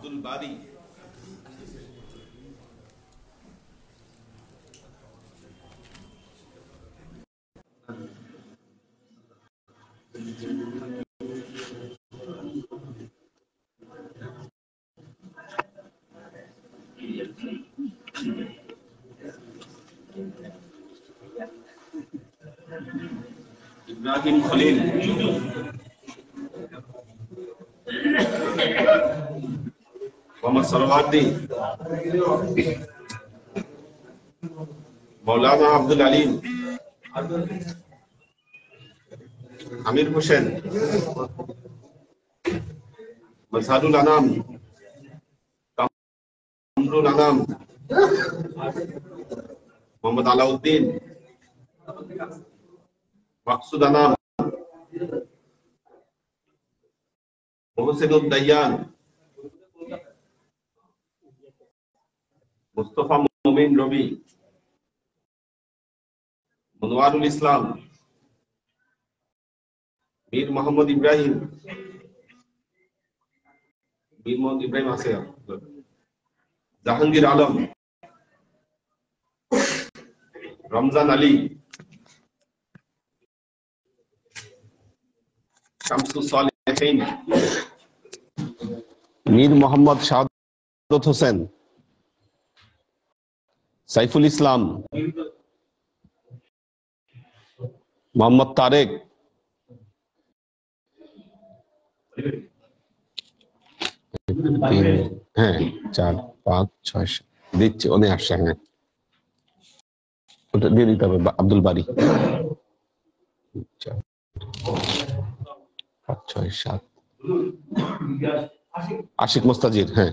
আব্দুল বারী। ইব্রাহিম খলিল, মোহাম্মদ সরওয়ার্দী, মৌলানা আব্দুল আলিম, আমির হোসেন, মজহারুল আনাম, কামরুল আনাম, মোহাম্মদ আলাউদ্দিন, মাকসুদ আনাম, মোহসেনুদ দাইয়ান, মুস্তফা মুমিন রবি, মনোয়ারুল ইসলাম, মীর মোহাম্মদ ইব্রাহিম, আছে, জাহাঙ্গীর আলম, রমজান আলী, শামসুস সালেহীন, মীর মোহাম্মদ শাহাদত হোসেন, সাইফুল ইসলাম, মোহাম্মদ তারেক, হ্যাঁ 4 5 6 দিচ্ছে উনি আসছে, হ্যাঁ ওটা দিয়ে দিতে হবে। আব্দুল বারী 4 5 6 7, আশিক মোস্তাজির, হ্যাঁ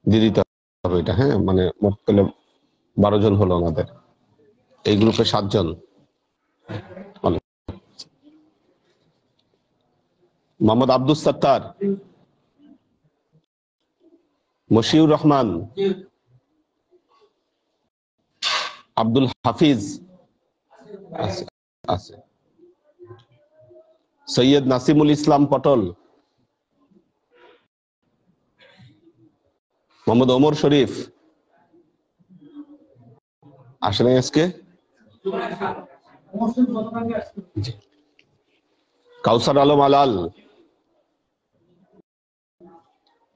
দিয়ে দিতে হবে এটা, হ্যাঁ মানে মোট পেলে 12 জন হলো আমাদের এই গ্রুপে, 7 জন। মোহাম্মদ আব্দুস সাত্তার, মশিউর রহমান, আব্দুল হাফিজ আছে, সৈয়দ নাসিমুল ইসলাম পটল, মোহাম্মদ ওমর শরীফ আসলে আজকে, কাউসার আলম আলাল,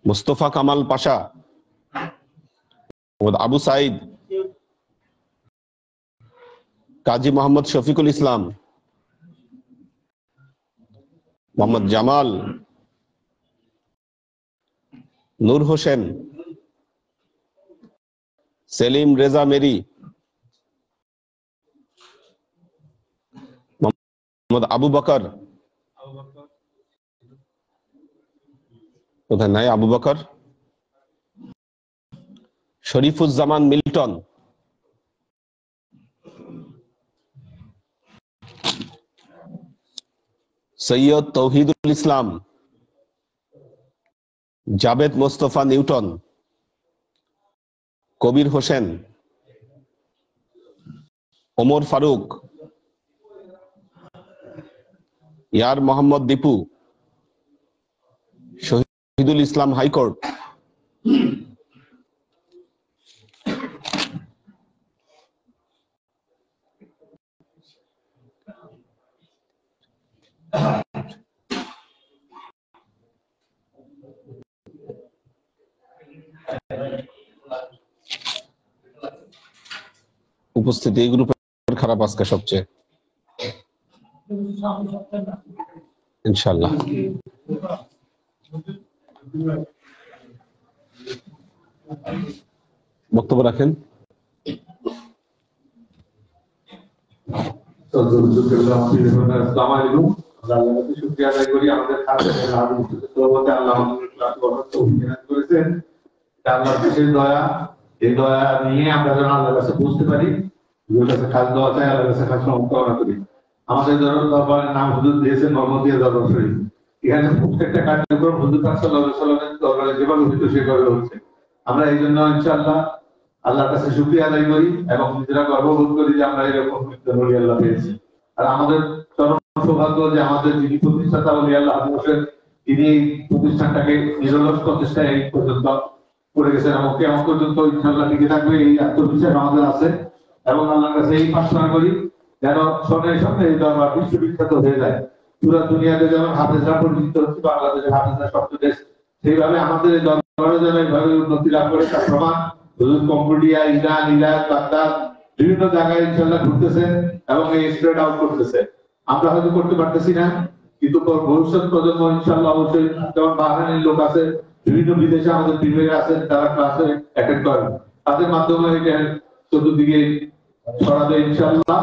মুস্তফা কামাল পাশা, আবু সাইদ, কাজী মোহাম্মদ শফিকুল ইসলাম, মোহাম্মদ জামাল, নূর হোসেন, সেলিম রেজা মেরি, মোহাম্মদ আবু বকর, কোথায় নাই আবু বকর, শরীফুজ্জামান মিল্টন, সৈয়দ তৌহিদুল ইসলাম, জাবেদ মোস্তফা নিউটন, কবির হোসেন, ওমর ফারুক, ইয়ার মোহাম্মদ দীপু, শহীদুল ইসলাম হাইকোর্ট, উপস্থিতি এই গ্রুপের খারাপ আজকে সবচেয়ে, ইনশাআল্লাহ। বক্তব্য রাখেন। শুকরিয়া আদায় করি আমাদের করেছেন, আল্লাহর বিশেষ দয়া, এই দয়া নিয়ে আমরা যেন আল্লাহর কাছে বুঝতে পারি, কাছে খাস দোয়া চাই, আল্লাহর কাছে খাস কামনা করি। আমাদের দরবারের নাম হুজুর দিয়েছেন মোহাম্মদিয়া দরবার শরীফ। এখানে প্রত্যেকটা কার্যক্রম হুজুর সাল্লাল্লাহু আলাইহি ওয়াসাল্লামের দরবারে যেভাবে হইতো সেভাবে হচ্ছে। আমরা এই জন্য ইনশাআল্লাহ আল্লাহর কাছে শুকরিয়া আদায় করি এবং নিজেরা গর্ববোধ করি যে আমরা এরকম ওলি আল্লাহ পেয়েছি। আর আমাদের চরম সৌভাগ্য যে আমাদের যিনি প্রতিষ্ঠাতা ওলি আল্লাহ হাজি হোসেন তিনি এই প্রতিষ্ঠানটাকে নিরলস প্রচেষ্টায় এই পর্যন্ত করে গেছেন এবং কেমন পর্যন্ত ইনশাআল্লাহ টিকে থাকবে এই আত্মবিশ্বাস আমাদের আছে। এবং আল্লাহর কাছে এই প্রার্থনা করি যেন সঙ্গে সঙ্গে এই দরবার বিশ্ববিখ্যাত হয়ে যায়। পুরো দুনিয়াতে যেমন হাফেজরা পরিচিত হচ্ছে, বাংলাদেশের হাফেজরা সবচেয়ে, সেইভাবে আমাদের এই দরবারও যেন এইভাবে উন্নতি লাভ করে তার প্রমাণ হুজুর কম্বোডিয়া, ইরান, ইরাক, বাগদাদ বিভিন্ন জায়গায় ইনশাআল্লাহ ঘুরতেছে এবং এই স্প্রেড আউট করতেছে। আমরা হয়তো করতে পারতেছি না, কিন্তু ভবিষ্যৎ প্রজন্ম ইনশাআল্লাহ অবশ্যই, যেমন বাহারাইনের লোক আছে, বিভিন্ন বিদেশে আমাদের বিভাগে আছেন, তারা ক্লাসে অ্যাটেন্ড করেন, তাদের মাধ্যমে এটা চতুর্দিকে ছড়াবে ইনশাআল্লাহ।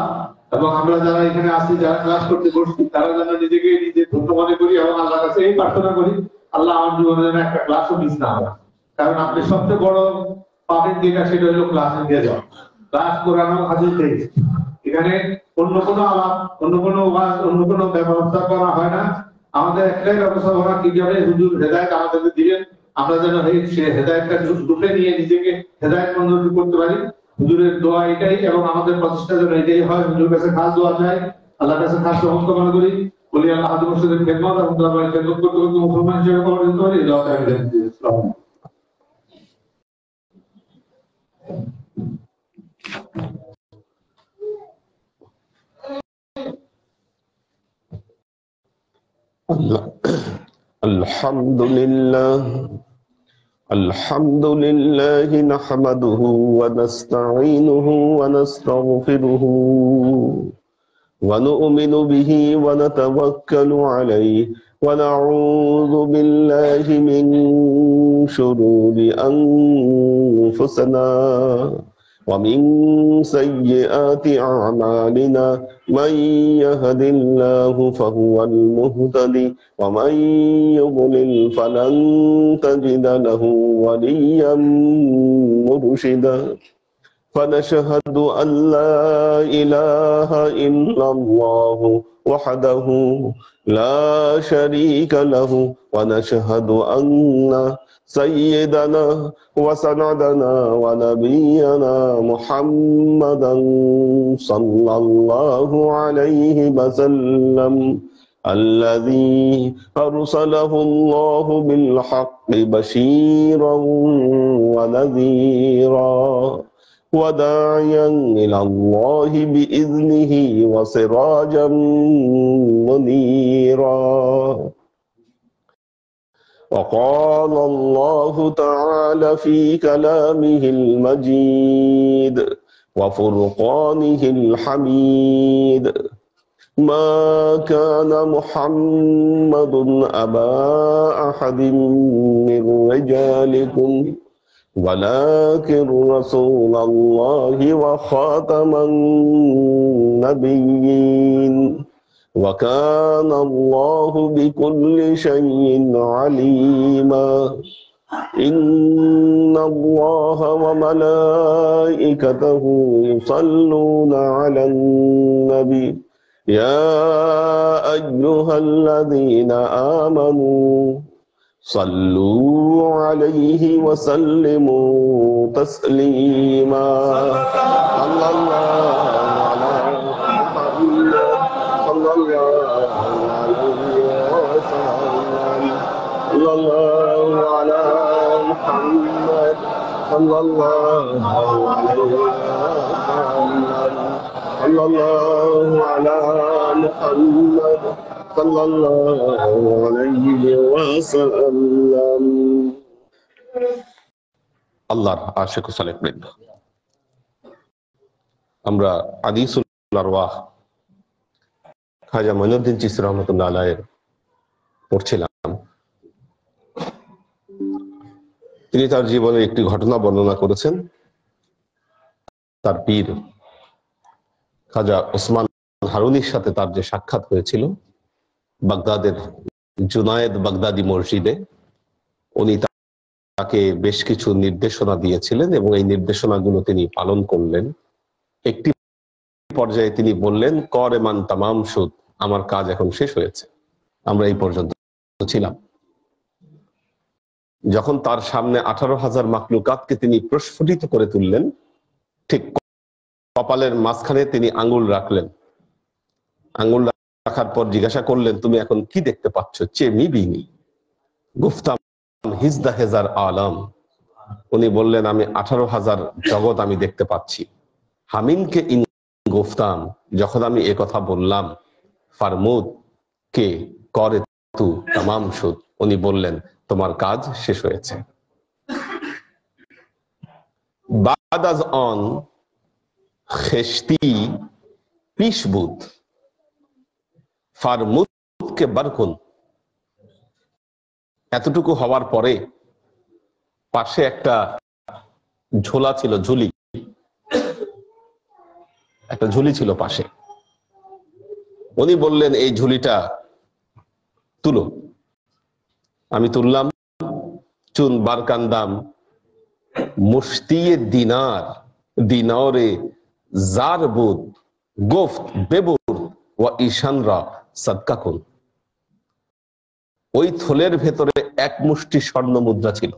এবং আমরা যারা এখানে আছি, যারা ক্লাস করতে বসছি, তারা যেন নিজেকে নিজে ধন্য মনে করি এবং আল্লাহর কাছে এই প্রার্থনা করি, আল্লাহ আমার জীবনে যেন একটা ক্লাসও মিস না হয়। কারণ আপনি সবচেয়ে বড় পাবেন যেটা, সেটা হলো ক্লাস নিয়ে যাওয়া, ক্লাস করানো হাজির নেই। এখানে অন্য কোনো আলাপ, অন্য কোনো ওয়াজ, অন্য কোনো ব্যবস্থা করা হয় না। আমাদের একটাই ব্যবস্থাপনা, কিভাবে হুজুর হেদায়েত আমাদেরকে দিলেন, আমরা যেন সে হেদায়েতটা ঢুকে নিয়ে নিজেকে হেদায়েত মন্দির করতে পারি। হুজুরের দোয়া এটাই, এবং আমাদের প্রচেষ্টা যেন এটাই হয়। হুজুরের কাছে খাস দোয়া চাই, আল্লাহর কাছে খাস রহমত কামনা করি, বলি আল্লাহ হাজি মুর্শিদের খেদমত এবং দরবারের খেদমত করতে করতে মুসলমান হিসেবে কবর দিতে পারি। দোয়া চাই। আসসালামু আলাইকুম। আলহামদুলিল্লাহ আলহামদুলিল্লাহ নাহমাদুহু ওয়া নাস্তাঈনুহু ওয়া নাস্তাগফিরুহু ওয়া নু'মিনু বিহি ওয়া নাতাওয়াক্কালু আলাইহি ওয়া নাউযু বিল্লাহি মিন শুরুরি আনফুসিনা ومن سيئات أعمالنا من يهد الله فهو المهتدي ومن يضلل فلن تجد له وليا مرشدا فنشهد أن لا إله إلا الله وحده لا شريك له ونشهد أن سيدنا وسندنا ونبينا محمدا صلى الله عليه وسلم الذي أرسله الله بالحق بشيرا ونذيرا وداعيا إلى الله بإذنه وسراجا منيرا. وقال الله تعالى في كلامه المجيد وفرقانه الحميد ما كان محمد أبا أحد من رجالكم ولكن رسول الله وخاتم النبيين وكان الله بكل شيء عليما. إن الله وملائكته يصلون على النبي يا أيها الذين آمنوا صلوا عليه وسلموا تسليما. صلى الله على محمد صلى الله عليه وسلم. صلى الله على محمد صلى الله عليه وسلم. صلى الله على محمد صلى الله عليه وسلم. আল্লাহর আশিক ও সালেক বৃন্দ, আমরা হাদিসুল আরওয়াহ খাজা মঈনুদ্দিন চিশতি রহমাতুল্লাহ আলাইহি পড়ছিলাম। তিনি তার জীবনের একটি ঘটনা বর্ণনা করেছেন। তার পীর খাজা ওসমান হারুনির সাথে তার যে সাক্ষাৎ হয়েছিল বাগদাদের জুনায়েদ বাগদাদি মসজিদে, উনি তাকে বেশ কিছু নির্দেশনা দিয়েছিলেন এবং এই নির্দেশনাগুলো তিনি পালন করলেন। একটি পর্যায়ে তিনি বললেন, কর এমান তামাম সুদ, আমার কাজ এখন শেষ হয়েছে। আমরা এই পর্যন্ত ছিলাম। যখন তার সামনে 18,000 মাখলুকাতকে তিনি প্রস্ফুটিত করে তুললেন, ঠিক কপালের মাঝখানে তিনি আঙ্গুল রাখলেন। আঙ্গুল রাখার পর জিজ্ঞাসা করলেন, তুমি এখন কি দেখতে পাচ্ছ? চেয়ে মিবিনি, গুফতাম হিজদা হেজার আলম, উনি বললেন আমি 18,000 জগৎ আমি দেখতে পাচ্ছি। হামিনকে ইন গুফতাম, যখন আমি এ কথা বললাম, ফারমুদ কে করে তু তামাম সুদ, উনি বললেন তোমার কাজ শেষ হয়েছে। বাদ আজ অন খেস্তি পিসবুদ ফারমুদ কে বারকুন, এতটুকু হওয়ার পরে পাশে একটা ঝোলা ছিল, ঝুলি, একটা ঝুলি ছিল পাশে। উনি বললেন এই ঝুলিটা তুলো। আমি তুললাম। চুন বারকান্দাম মুশতিয়ে দিনার দিনারে জারবুদ গোফত বেবুর ওয়া ঈশানরা সাদকা কুন। ওই থলের ভেতরে এক মুষ্টি স্বর্ণ মুদ্রা ছিল।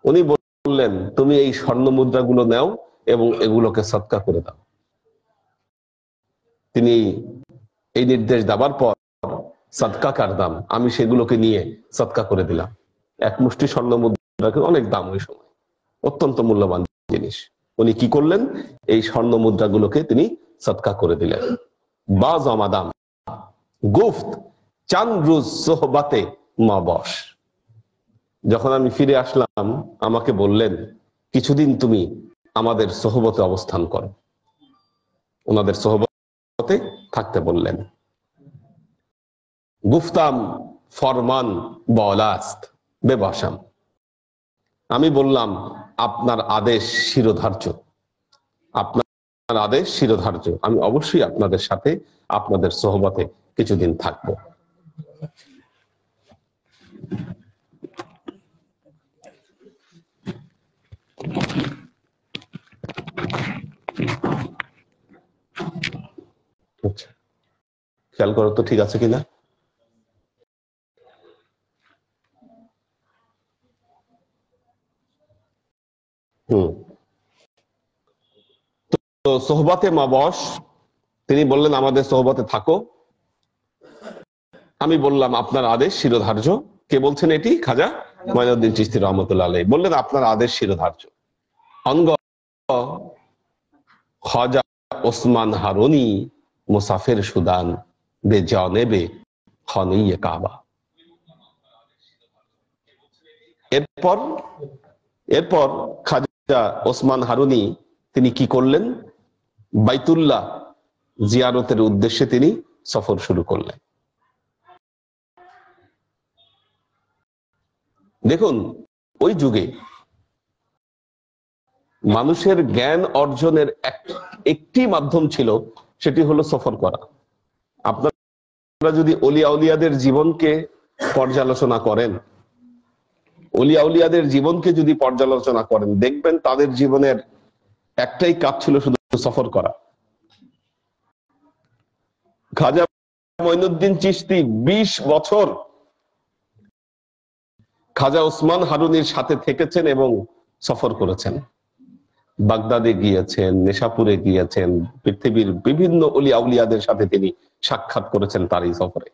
উনি বললেন তুমি এই স্বর্ণ মুদ্রাগুলো নাও এবং এগুলোকে সদকা করে দাও। তিনি এই নির্দেশ দেওয়ার পর সদকা কারদাম, আমি সেগুলোকে নিয়ে সদকা করে দিলাম। এক মুষ্টি স্বর্ণ মুদ্রাকে অনেক দাম ওই সময়, অত্যন্ত মূল্যবান জিনিস। উনি কি করলেন, এই স্বর্ণ মুদ্রাগুলোকে তিনি সদকা করে দিলেন। বাজ আমাদাম গুফত চাঁদ রোজ সোহবাতে মা বস, যখন আমি ফিরে আসলাম আমাকে বললেন কিছুদিন তুমি আমাদের সোহবতে অবস্থান করো, ওনাদের সোহবতে থাকতে বললেন। গুফতাম ফরমান বলাস্ত বেবাসাম, আমি বললাম আপনার আদেশ শিরোধার্য, আপনার আদেশ শিরোধার্য, আমি অবশ্যই আপনাদের সাথে আপনাদের সোহবতে কিছুদিন থাকবো। আচ্ছা, খেয়াল করো তো ঠিক আছে কিনা। তো সোহবতে মাবস, তিনি বললেন আমাদের সোহবতে থাকো। আমি বললাম আপনার আদেশ শিরোধার্য। কে বলছেন এটি? খাজা মঈনুদ্দিন চিশতি রহমতুল্লাহ আলাইহি বললেন আপনার আদেশ শিরোধার্য। অঙ্গ খাজা ওসমান হারুনি মুসাফির সুদান বে জানেবে খানিয়ে কাবা। এরপর খাজা ওসমান হারুনি তিনি কি করলেন, বাইতুল্লাহ জিয়ারতের উদ্দেশ্যে তিনি সফর শুরু করলেন। দেখুন ওই যুগে মানুষের জ্ঞান অর্জনের একটি মাধ্যম ছিল, সেটি হলো সফর করা। আপনারা যদি অলিয়া উলিয়াদের জীবনকে পর্যালোচনা করেন, অলিয়া উলিয়াদের জীবনকে যদি পর্যালোচনা করেন, দেখবেন তাদের জীবনের একটাই কাজ ছিল, শুধু সফর করা। খাজা মঈনুদ্দিন চিশতি 20 বছর খাজা ওসমান হারুনির সাথে থেকেছেন এবং সফর করেছেন। বাগদাদে গিয়েছেন, নেশাপুরে গিয়েছেন, পৃথিবীর বিভিন্ন অলিয়া উলিয়াদের সাথে তিনি সাক্ষাৎ করেছেন তার এই সফরে।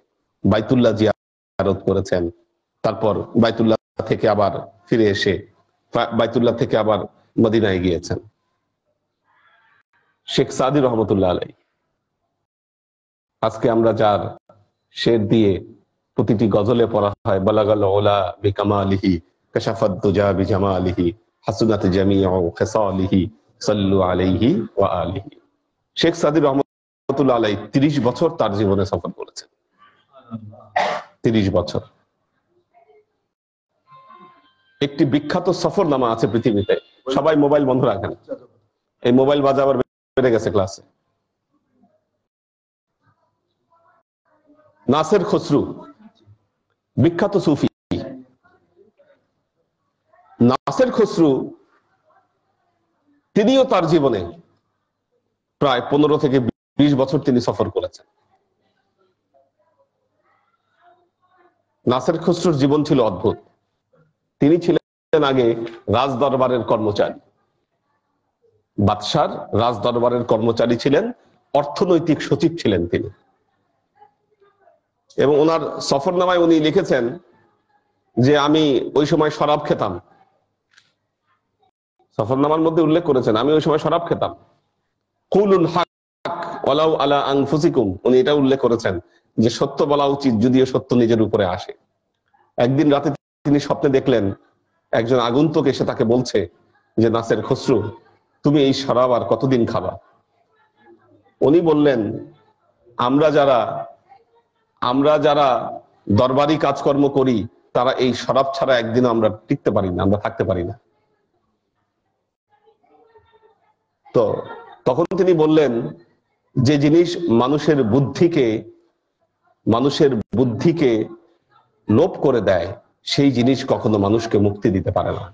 বাইতুল্লাহ জিয়ারত করেছেন, তারপর বাইতুল্লাহ থেকে আবার ফিরে এসে বাইতুল্লাহ থেকে আবার মদিনায় গিয়েছেন। শেখ সাদি রহমতুল্লাহ আলাইহি, আজকে আমরা যার শের দিয়ে প্রতিটি গজলে পড়া হয় বালাগাল ওলা বিকামালিহি কাশাফাত দুজা বিজামালিহি হাসুনাত জামিউ খিসালিহি সাল্লু আলাইহি ওয়া আলিহি। শেখ সাদি রহমতুল্লাহ আলাইহি 30 বছর তার জীবনে সফর করেছেন। 30 বছর। একটি বিখ্যাত সফরনামা আছে পৃথিবীতে, সবাই মোবাইল বন্ধ রাখেন, এই মোবাইল বাজাবার বেড়ে গেছে ক্লাসে। নাসের খসরু, বিখ্যাত সুফি। নাসের খসরু তিনিও তার জীবনে প্রায় 15 থেকে 20 বছর তিনি সফর করেছেন। নাসের খসরুর জীবন ছিল অদ্ভুত। তিনি ছিলেন আগে রাজ দরবারের কর্মচারী, বাদশার রাজ দরবারের কর্মচারী ছিলেন, অর্থনৈতিক সচিব ছিলেন তিনি। এবং ওনার সফরনামায় উনি লিখেছেন যে আমি ওই সময় শরাব খেতাম। সফরনামার মধ্যে উল্লেখ করেছেন আমি ওই সময় শরাব খেতাম। কুলুল হক ওয়ালাউ আলা আনফুসিকুম, উনি এটা উল্লেখ করেছেন যে সত্য বলা উচিত যদিও সত্য নিজের উপরে আসে। একদিন রাতে তিনি স্বপ্নে দেখলেন একজন আগন্তুক এসে তাকে বলছে যে নাসের খসরু, তুমি এই শরাব আর কতদিন খাবা? উনি বললেন আমরা যারা দরবারি কাজকর্ম করি তারা এই শরাব ছাড়া একদিনও আমরা টিকতে পারি না, আমরা থাকতে পারি না। তো তখন তিনি বললেন যে জিনিস মানুষের বুদ্ধিকে লোপ করে দেয় সেই জিনিস কখনো মানুষকে মুক্তি দিতে পারে না।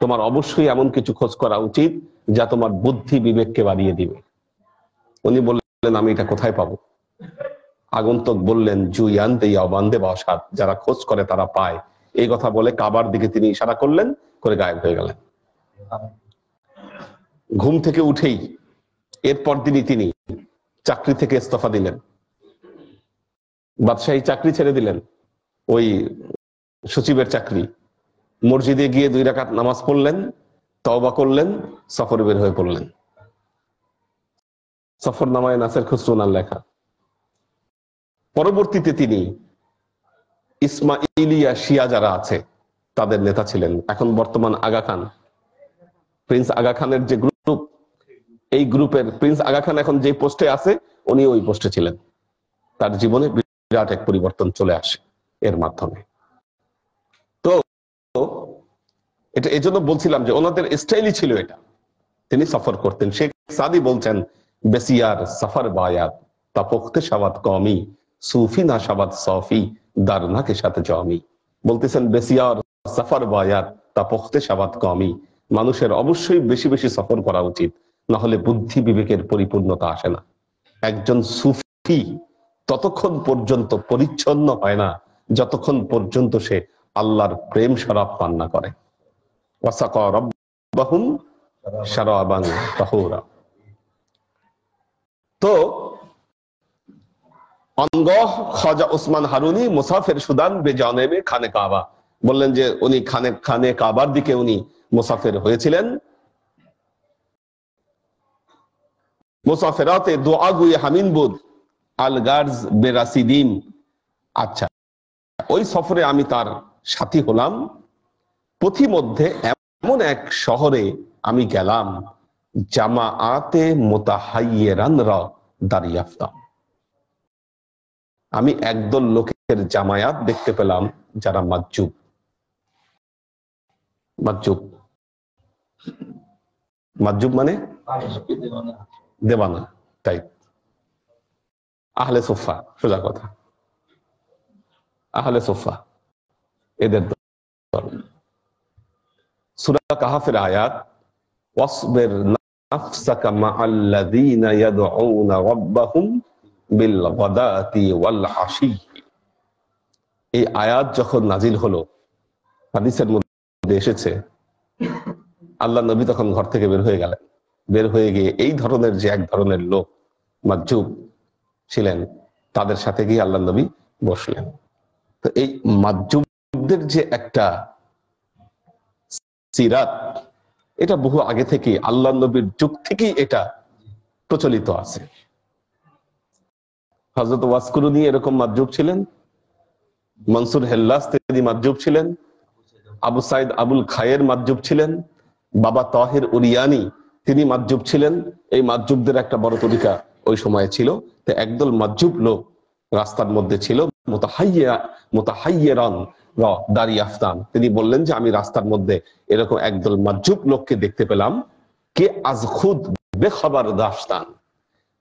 তোমার অবশ্যই এমন কিছু খোঁজ করা উচিত যা তোমার বুদ্ধি বিবেককে বাড়িয়ে দিবে। উনি বললেন আমি এটা কোথায় পাবো? আগন্তুক বললেন জুয়ান্তে ইয়াবান্দে বাসাত, যারা খোঁজ করে তারা পায়। এই কথা বলে কাবার দিকে তিনি ইশারা করলেন, করে গায়েব হয়ে গেলেন। ঘুম থেকে উঠেই এরপর দিনই তিনি চাকরি থেকে ইস্তফা দিলেন, বাদশাহী চাকরি ছেড়ে দিলেন, ওই সচিবের চাকরি। মসজিদে গিয়ে 2 রাকাত নামাজ পড়লেন, তওবা করলেন, সফরে বের হয়ে পড়লেন। সফরনামায় নাসের খসরু ওনার লেখা। পরবর্তীতে তিনি ইসমাইলিয়া শিয়া যারা আছে তাদের নেতা ছিলেন। এখন বর্তমান আগা খান, প্রিন্স আগা খানের যে গ্রুপ, এই গ্রুপের প্রিন্স আগা খান এখন যে পোস্টে আছে উনি ওই পোস্টে ছিলেন। তার জীবনে বিরাট এক পরিবর্তন চলে আসে এর মাধ্যমে। তো এটা এজন্য বলছিলাম যে ওনাদের স্টাইলই ছিল এটা। তিনি সফর করতেন। শেখ সাদি বলছেন বেসিয়ার সফর বায়াত তা পোখতে সাবাত কমি সুফি না সাবাত সফি দারনা কে সাথে জমি। বলতেছেন বেসিয়ার সফর বায়াত তা পোখতে সাবাত কমি, মানুষের অবশ্যই বেশি বেশি সফর করা উচিত, না হলে বুদ্ধি বিবেকের পরিপূর্ণতা আসে না। একজন সুফি ততক্ষণ পর্যন্ত পরিচ্ছন্ন হয় না যতক্ষণ পর্যন্ত সে আল্লাহর প্রেম শরাব পান না করে। ওয়াসাকা রাব্বাহুম শারাবান তাহুরা। তো অনগহ খাজা ওসমান হারুনি মুসাফির সুদান বেজানেবে খানে কাবা, বললেন যে উনি খানে কাবার দিকে উনি মুসাফির হয়েছিলেন। মুসাফিরাতে দোয়া গুয়ে হামিনবুদ আল গার্জ বেরাসিদিন। আচ্ছা, ওই সফরে আমি তার সাথী হলাম। পথিমধ্যে এমন এক শহরে আমি গেলাম জামাআতে মুতাহাইয়িরানরা দারিয়াফতাম, আমি একদল লোকের জামায়াত দেখতে পেলাম যারা মাজ্জুব। মাজ্জুব মাজ্জুব মানে দেবানা টাইপ, আহলে সুফা, সোজা কথা আহলে সুফা এদের দল। সূরা কাহফের আয়াত ওয়াসবির নাফসাকা মাআল্লাযীনা ইয়াদউনা রাব্বাহুম বিল গাদাতি ওয়াল আশি। এই আয়াত যখন নাজিল হলো, হাদিসের মধ্যে এসেছে আল্লাহ নবী তখন ঘর থেকে বের হয়ে গেলেন। বের হয়ে গিয়ে এই ধরনের যে এক ধরনের লোক মাজ্জুব ছিলেন তাদের সাথে গিয়ে আল্লাহ নবী বসলেন। তো এই মাজ্জুবদের যে একটা সিরাত, এটা বহু আগে থেকে আল্লাহ নবীর যুগ থেকেই এটা প্রচলিত আছে। হযরত ওয়াসকুরুনি এরকম মাজ্জুব ছিলেন, মনসুর হেল্লাস তিনি মাজ্জুব ছিলেন, আবু সাইদ আবুল খায়ের মাজ্জুব ছিলেন, বাবা তাহির উরিয়ানি তিনি মাজ্জুব ছিলেন। এই মাজ্জুবদের একটা বড় তরিকা ওই সময়ে ছিল। তো একদল মাজ্জুব লোক রাস্তার মধ্যে ছিল, মুতাহাইয়িরান দারিয়াফতান। তিনি বললেন যে আমি রাস্তার মধ্যে এরকম একদল মাজ্জুব লোককে দেখতে পেলাম, কে আজ খুদ বেখবর দাস্তান,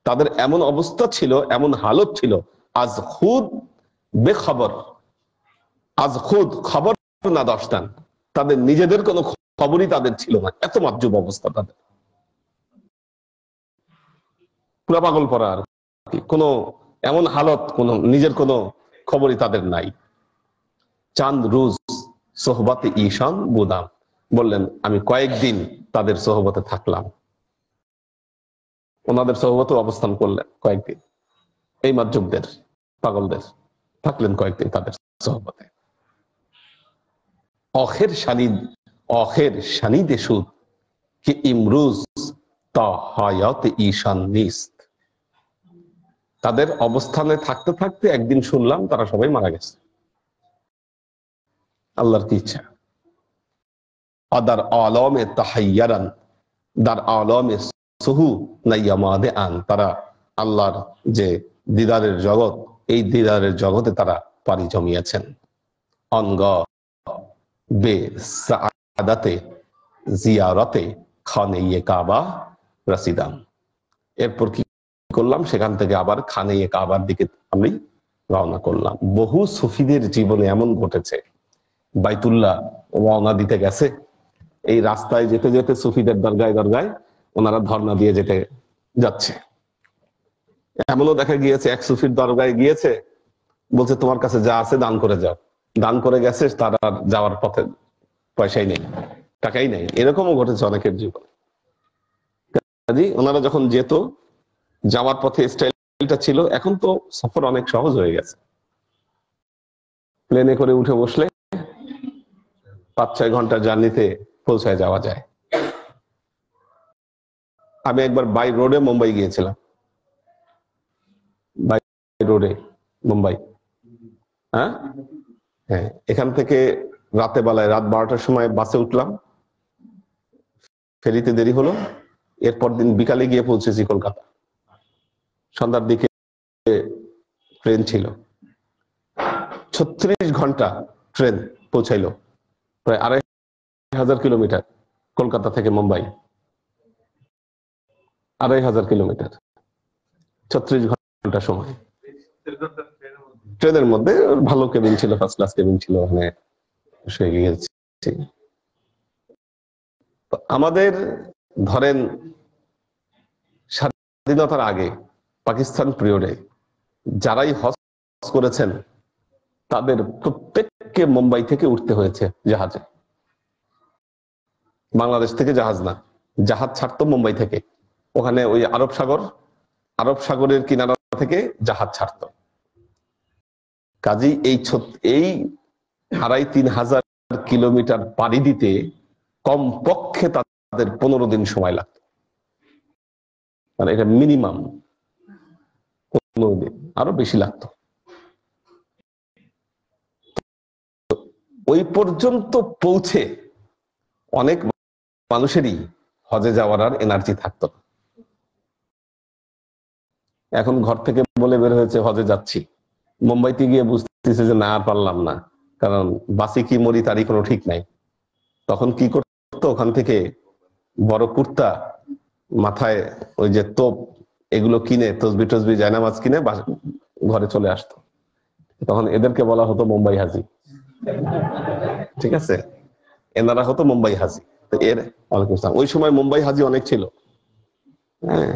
তাদের এমন অবস্থা ছিল, এমন হালত ছিল, আজ খুদ বেখবর, আজ খুদ খবর না দাস্তান, তাদের নিজেদের কোনো খবরই তাদের ছিল না, এত মাজ্জুব অবস্থা তাদের, পুরা পাগল পড়া আর কি, কোনো এমন হালত, কোনো নিজের কোনো খবরই তাদের নাই। চাঁদ রোজ সোহবতে ঈশান বুদাম, বললেন আমি কয়েকদিন তাদের সোহবতে থাকলাম, ওনাদের সোহবতে অবস্থান করলেন কয়েকদিন, এই মাজ্জুবদের, পাগলদের। থাকলেন কয়েকদিন তাদের সোহবতে। অখের শানিদে সুদ কি ইমরুজ তা হায়াত ঈশান নিস্ত। তাদের অবস্থানে থাকতে থাকতে একদিন শুনলাম তারা সবাই মারা গেছে। আল্লাহর কি ইচ্ছা। আদার আলমে তাহাইয়ারান দার আলমে সুহু নাইয়ামাদে আন। তারা আল্লাহর যে দিদারের জগৎ, এই দিদারের জগতে তারা পাড়ি জমিয়েছেন। অঙ্গ বে সাআদাতে জিয়ারতে খানে কাবা রাসিদাম। এরপর কি করলাম, সেখান থেকে আবার খানে কাবার দিকে আমি রওনা করলাম। বহু সুফিদের জীবনে এমন ঘটেছে, বাইতুল্লাহ রওনা দিতে গেছে, এই রাস্তায় যেতে যেতে সুফিদের দরগায় দরগায় ওনারা ধর্ণা দিয়ে যেতে যাচ্ছে। এমনও দেখা গিয়েছে এক সুফির দরগায় গিয়েছে, বলছে তোমার কাছে যা আছে দান করে যাও। দান করে গেছে, তার আর যাওয়ার পথে পয়সাই নেই, টাকাই নেই। এরকমও ঘটেছে অনেকের জীবনে। ওনারা যখন যেত, যাওয়ার পথে স্টাইলটা ছিল। এখন তো সফর অনেক সহজ হয়ে গেছে, প্লেনে করে উঠে বসলে 5-6 ঘন্টার জার্নিতে পৌঁছায় যাওয়া যায়। আমি একবার বাই রোডে মুম্বাই গিয়েছিলাম। বাই রোডে মুম্বাই, হ্যাঁ, এখান থেকে রাতে বেলায় রাত 12টার সময় বাসে উঠলাম, ফেরিতে দেরি হলো। এরপর দিন বিকালে গিয়ে পৌঁছেছি কলকাতা। সন্ধ্যার দিকে ট্রেন ছিল, 36 ঘন্টা ট্রেন পৌঁছাইলো, প্রায় 2500 কিলোমিটার কলকাতা থেকে মুম্বাই। 2500 কিলোমিটার, 36 ঘন্টা সময় ট্রেনের মধ্যে। ভালো কেবিন ছিল, ফার্স্ট ক্লাস কেবিন ছিল, ওখানে শুয়ে গিয়েছি। আমাদের ধরেন স্বাধীনতার আগে পাকিস্তান পিরিয়ডে যারাই হজ করেছেন তাদের প্রত্যেককে মুম্বাই থেকে উঠতে হয়েছে জাহাজে। বাংলাদেশ থেকে জাহাজ না, জাহাজ ছাড়তো মুম্বাই থেকে। ওখানে ওই আরব সাগরের কিনারা থেকে জাহাজ ছাড়তো। কাজী এই 2500-3000 কিলোমিটার পাড়ি দিতে কমপক্ষে তাদের 15 দিন সময় লাগতো। মানে এটা মিনিমাম 15 দিন, আরো বেশি লাগতো। ওই পর্যন্ত পৌঁছে অনেক মানুষেরই হজে যাওয়ার আর এনার্জি থাকতো না। এখন ঘর থেকে বলে বের হয়েছে হজে যাচ্ছি, মুম্বাইতে গিয়ে বুঝতেছে যে না, আর পারলাম না, কারণ বাসে কি মরি তারই কোনো ঠিক নাই। তখন কি করতো, ওখান থেকে বড় কুর্তা, মাথায় ওই যে তোপ, এগুলো কিনে তসবি টসবি জায়নামাজ কিনে ঘরে চলে আসতো। তখন এদেরকে বলা হতো মুম্বাই হাজি। ঠিক আছে, এনারা হতো মুম্বাই হাজি। ওই সময় মুম্বাই হাজি অনেক ছিল। হ্যাঁ,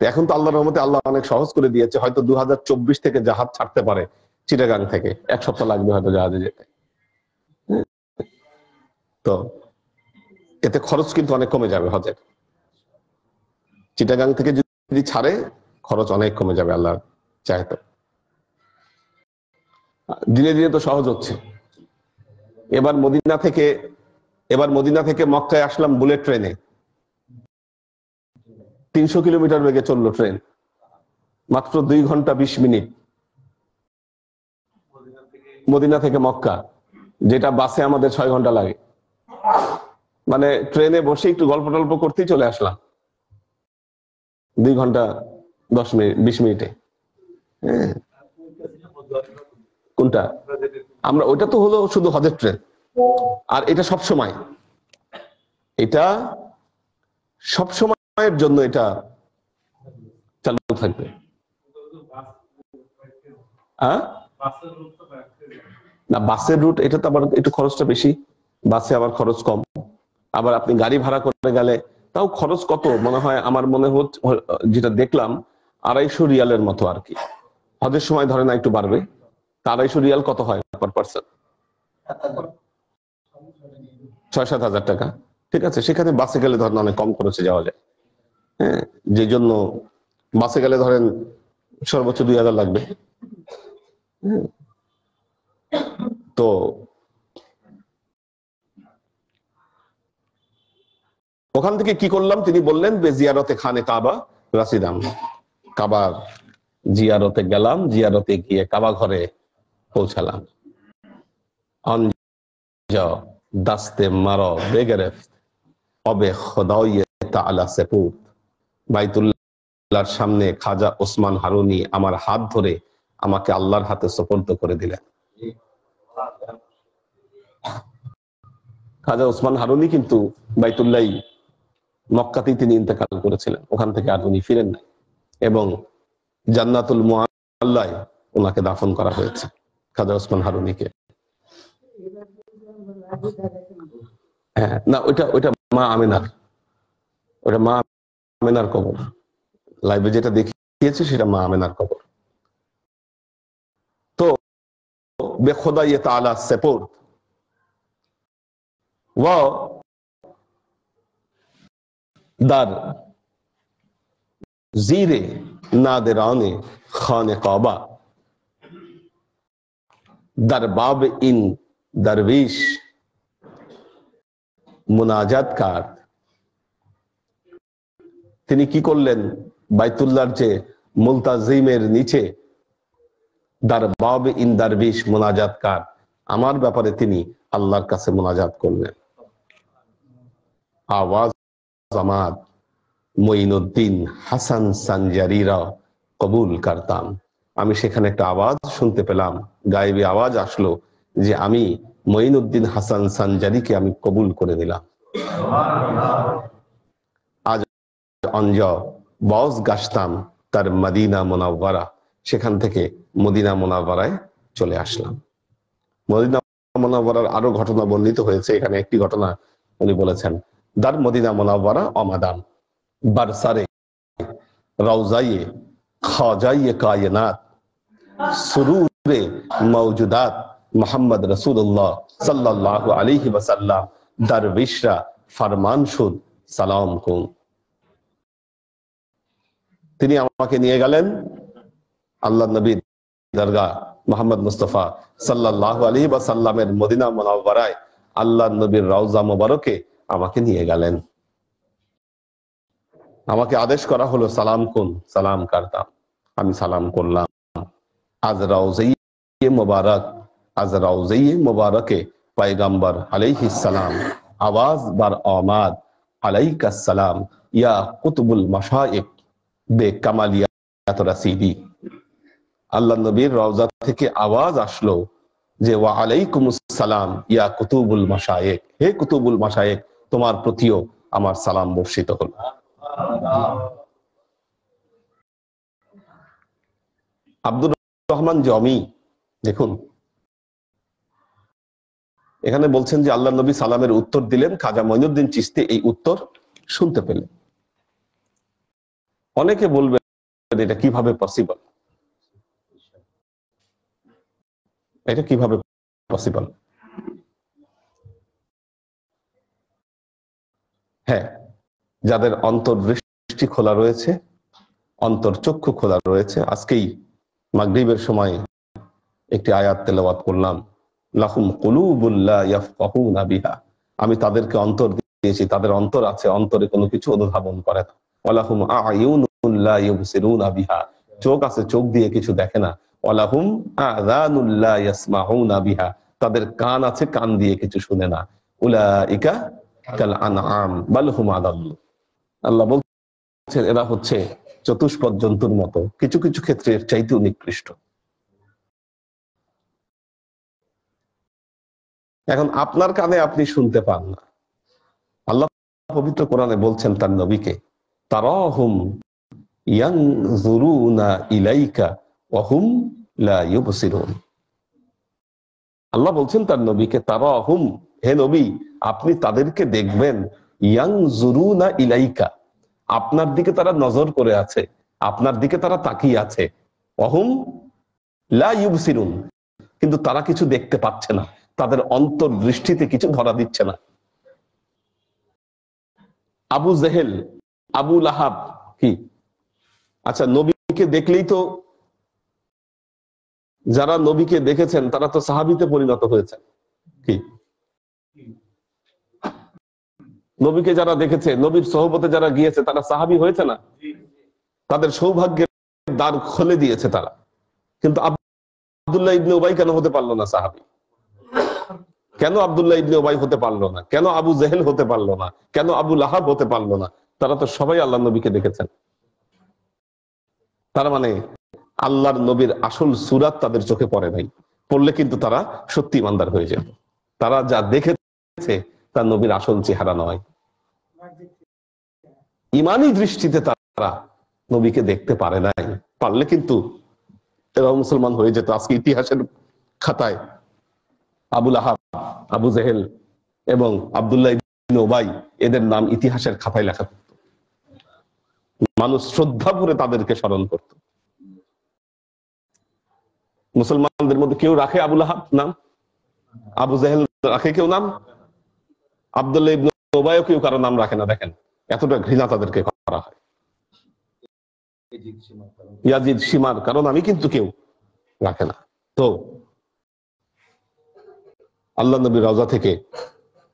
এখন তো আল্লাহর রহমতে আল্লাহ অনেক সহজ করে দিয়েছে। হয়তো 2024 থেকে জাহাজ ছাড়তে পারে চিটাগাং থেকে, 1 সপ্তাহ লাগবে হয়তো জাহাজে যেতে। তো এতে খরচ কিন্তু অনেক কমে যাবে হজের। চিটাগাং থেকে যদি ছাড়ে খরচ অনেক কমে যাবে, আল্লাহ চায় তো। দিনে দিনে তো সহজ হচ্ছে। এবার মদিনা থেকে মক্কায় আসলাম বুলেট ট্রেনে। 300 কিলোমিটার বেগে চললো ট্রেন, মাত্র 2 ঘন্টা 20 মিনিট মদিনা থেকে মক্কা, যেটা বাসে আমাদের 6 ঘন্টা লাগে। মানে ট্রেনে বসে একটু গল্প টল্প করতেই চলে আসলাম 2 ঘন্টা 10 মিনিট 20 মিনিটে। হ্যাঁ, কোনটা? আমরা ওইটা তো হলো শুধু হজের ট্রেন। আর এটা সব সময়ের জন্য এটা চালু থাকবে। না, বাসের রুট এটা তো আবার একটু খরচটা বেশি, বাসে আবার খরচ কম। আবার আপনি গাড়ি ভাড়া করে গেলে তাও খরচ কত মনে হয়, আমার মনে হচ্ছে যেটা দেখলাম 250 রিয়ালের মতো আর কি। হজের সময় ধরে না একটু বাড়বে। 250 রিয়াল কত হয় পার পার্সন? 6-7 হাজার টাকা। ঠিক আছে, সেখানে বাসে গেলে ধরেন অনেক কম খরচে যাওয়া যায়। হ্যাঁ, যে জন্য বাসে গেলে ধরেন সর্বোচ্চ 2000 লাগবে। তো ওখান থেকে কি করলাম তিনি বললেন বেজিয়ারতে খানে কাবা রাসিদাম, কাবার জিয়ারতে গেলাম, জিয়ারতে গিয়ে কাবা ঘরে পৌঁছালাম। আনজা দাস্তে মারো বেগেরেফত অবে খোদায়ে তাআলা সেপুর, বাইতুল্লাহর সামনে খাজা ওসমান হারুনি আমার হাত ধরে আমাকে আল্লাহর হাতে সুপর্দ করে দিলেন। খাজা ওসমান হারুনি কিন্তু বাইতুল্লাহ মক্কাতেই তিনি ইন্তেকাল করেছিলেন, ওখান থেকে আর উনি ফিরেন নাই, এবং জান্নাতুল মুআল্লায় ওনাকে দাফন করা হয়েছে খাজা ওসমান হারুনিকে। হ্যাঁ, না ওইটা ওইটা মা আমেনার, ওটা মা আমেনার কবর। লাইভে যেটা দেখিয়েছে সেটা মা আমেনার কবর। তো বেখোদায়ে তাআলা সেপুর ওয়া দার जीरे नादिराने खाने काबा दरबाब इन दरवेश मुनाजात कार। তিনি কি করলেন, বাইতুল্লাহর যে মুলতাজিমের নিচে দরবাব ইন দরবেশ মুনাজাত কার, আমার ব্যাপারে তিনি আল্লাহর কাছে মুনাজাত করলেন। আওয়াজ জামাত মঈনুদ্দিন হাসান সানজারিরা কবুল করতাম। আমি সেখানে একটা আওয়াজ শুনতে পেলাম, গায়েবী আওয়াজ আসলো যে আমি মঈনুদ্দিন হাসান সানজারিকে আমি কবুল করে নিলাম। আজ অঞ্জা বস গাছতাম তার মদিনা মুনাওয়ারা, সেখান থেকে মদিনা মুনাওয়ারায় চলে আসলাম। মদিনা মুনাওয়ারার আরো ঘটনা বর্ণিত হয়েছে, এখানে একটি ঘটনা উনি বলেছেন, দার মদিনা মুনাওয়ারা অমাদান बरसरे रौज़ाए ख्वाजाए कायनात सुरूरे मौजूदात मोहम्मद रसूलुल्लाह सल्लल्लाहु अलैहि वसल्लम दरविशरा फरमान शुद सालाम कुन। তিনি আমাকে নিয়ে গেলেন আল্লাহ নবীর দরগা মোহাম্মদ মুস্তাফা সাল্লাল্লাহু আলাইহি ওয়াসাল্লামের মদিনা মুনাওয়ারায় আল্লাহ নবীর রওজা মুবারকে আমাকে নিয়ে গেলেন। আমাকে আদেশ করা হলো সালাম কুন, সালাম করতাম, আমি সালাম করলাম। আজ রওজায়ে মুবারক, আজ রওজায়ে মুবারকে পয়গম্বর আলাইহিস সালাম আওয়াজ বার আমাদ আলাইকাস সালাম ইয়া কুতুবুল মাশায়েখ বে কামালিয়াত রাসিদি। আল্লাহ নবীর রওজা থেকে আওয়াজ আসলো যে ওয়া আলাইকুমুস সালাম ইয়া কুতুবুল মাশায়েখ, হে কুতুবুল মাশায়েখ তোমার প্রতিও আমার সালাম বর্ষিত হলো। আব্দুর রহমান জমি দেখুন এখানে বলছেন যে আল্লাহ নবী সালামের উত্তর দিলেন, খাজা মঈনুদ্দিন চিশতি এই উত্তর শুনতে পেলেন। অনেকে বলবেন এটা কিভাবে পসিবল, এটা কিভাবে পসিবল? হ্যাঁ, যাদের অন্তর্দৃষ্টি খোলা রয়েছে, অন্তর্চক্ষু খোলা রয়েছে। আজকেই মাগরিবের সময় একটি আয়াত তেলাওয়াত করলাম, লাহুম কুলুবুল লা ইয়াফকাহুনা বিহা, আমি তাদেরকে অন্তর দিয়েছি, তাদের অন্তর আছে, অন্তরে কোনো কিছু অনুধাবন করে না। ওয়ালাহুম আ'য়ুনুন লা ইউবসিরুনা বিহা, চোখ আছে, চোখ দিয়ে কিছু দেখে না। ওয়ালাহুম আযানুল লা ইয়াসমাউনা বিহা, তাদের কান আছে, কান দিয়ে কিছু শুনে না। উলাইকা কাল আনআম বাল হুম আদাল, আল্লাহ বলছেন এরা হচ্ছে চতুষ্পদ জন্তুর মতো, কিছু কিছু ক্ষেত্রে এর চাইতেও নিকৃষ্ট। এখন আপনার কানে আপনি শুনতে পান না, আল্লাহ পবিত্র কোরআনে বলছেন তার নবীকে, তারাহুম ইয়ানজুরুনা ইলাইকা ওয়া হুম লা ইউবসিরুন। আল্লাহ বলছেন তার নবীকে, তারাহুম, হে নবী আপনি তাদেরকে দেখবেন, ইয়ানজুরুনা ইলাইকা, আপনার দিকে তারা নজর করে আছে, আপনার দিকে তারা তাকিয়ে আছে, ওয়া হুম লা ইউবসিরুন, কিন্তু তারা কিছু দেখতে পাচ্ছে না, তাদের অন্তর্দৃষ্টিতে কিছু ধরা দিচ্ছে না। আবু জেহেল, আবু লাহাব কি, আচ্ছা নবীকে দেখলেই তো যারা নবীকে দেখেছেন তারা তো সাহাবীতে পরিণত হয়েছেন। কি নবীকে যারা দেখেছে, নবীর সোহবতে যারা গিয়েছে তারা সাহাবী হয়েছে না? তাদের সৌভাগ্যের দ্বার খুলে দিয়েছে তারা। কিন্তু আব্দুল্লাহ ইবনে উবাই কেন হতে পারলো না সাহাবী? কেন আব্দুল্লাহ ইবনে উবাই হতে পারলো না? কেন আবু জেহেল হতে পারলো না? কেন আবু লাহাব হতে পারলো না? তারা তো সবাই আল্লাহ নবীকে দেখেছেন। তার মানে আল্লাহর নবীর আসল সুরাত তাদের চোখে পড়ে নাই। পড়লে কিন্তু তারা সত্যি ইমানদার হয়ে যেত। তারা যা দেখেছে তা নবীর আসল চেহারা নয়। ইমানি দৃষ্টিতে তারা নবীকে দেখতে পারে নাই। পারলে কিন্তু এরা মুসলমান হয়ে যেত। আজকে ইতিহাসের খাতায় আবু লাহাব, আবু জেহেল এবং আব্দুল্লাহ ইবনে উবাই এদের নাম ইতিহাসের খাতায় লেখা থাকত। মানুষ শ্রদ্ধা করে তাদেরকে স্মরণ করত। মুসলমানদের মধ্যে কেউ রাখে আবু লাহাব নাম? আবু জেহেল রাখে কেউ নাম? আব্দুল্লাহ ইবনে উবাইও কেউ কারো নাম রাখে না। দেখেন এতটা ঘৃণা তাদেরকে করা হয়। ইয়াজিদ, সীমার কারণ আমি কিন্তু কেউ রাখে না। তো আল্লাহ নবী রওজা থেকে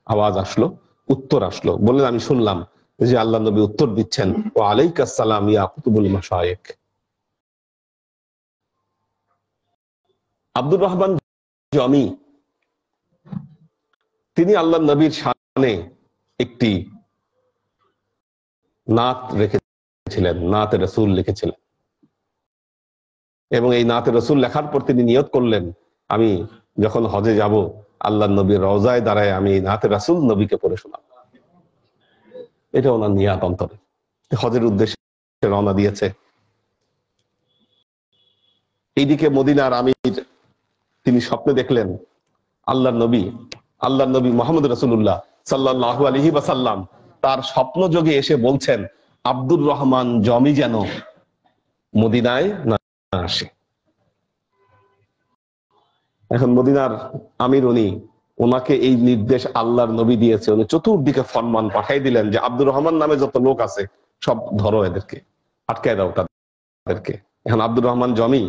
আওয়াজ আসলো, উত্তর আসলো। বললেন আমি শুনলাম যে আল্লাহ নবী উত্তর দিচ্ছেন, ওয়া আলাইকাস সালাম ইয়া কুতুবুল মাশায়েখ। আব্দুর রহমান জমি তিনি আল্লাহ নবীর শানে একটি নাত রেখেছিলেন, নাতে রাসূল লিখেছিলেন। এবং এই নাতে রাসূল লেখার পর তিনি নিয়ত করলেন, আমি যখন হজে যাব আল্লাহ নবীর রওজায় দাঁড়ায় আমি নাতে রাসূল নবীকে পড়ে শোনাব। এটা ওনার নিয়াত অন্তরে। হজের উদ্দেশ্যে রওনা দিয়েছে। এইদিকে মদিনার আমির তিনি স্বপ্নে দেখলেন আল্লাহ নবী মুহাম্মদ রাসূলুল্লাহ সাল্লাল্লাহু আলাইহি ওয়াসাল্লাম তার স্বপ্ন যোগে এসে বলছেন আব্দুর রহমান জমি যেন মদিনায় না আসে। এখন মদিনার আমির ওনাকে এই নির্দেশ আল্লাহর নবী দিয়েছে। উনি চতুর্দিকে ফরমান পাঠাই দিলেন যে আব্দুর রহমান নামে যত লোক আছে সব ধরো, এদেরকে আটকায় দাও তাদেরকে। এখন আব্দুর রহমান জমি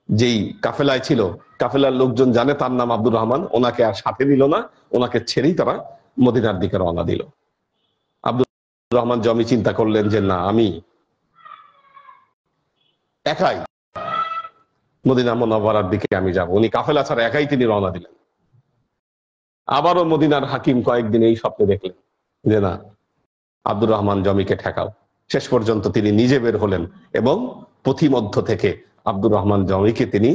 যেই কাফেলায় ছিল, কাফেলার লোকজন জানে তার নাম আব্দুর রহমান, ওনাকে আর সাথে দিল না, ওনাকে ছেড়েই তারা মদিনার দিকে রওনা দিল। আব্দুর রহমান জমি চিন্তা করলেন যে না, আমি একাই মদিনা মুনাওয়ারার দিকে আমি যাব। উনি কাফেলা ছাড়া একাই তিনি রওনা দিলেন। আবারও মদিনার হাকিম কয়েকদিন এই স্বপ্নে দেখলেন যে না, আব্দুর রহমান জমিকে ঠেকাও। শেষ পর্যন্ত তিনি নিজে বের হলেন এবং পথিমধ্য থেকে আব্দুর রহমান জমিকে তিনি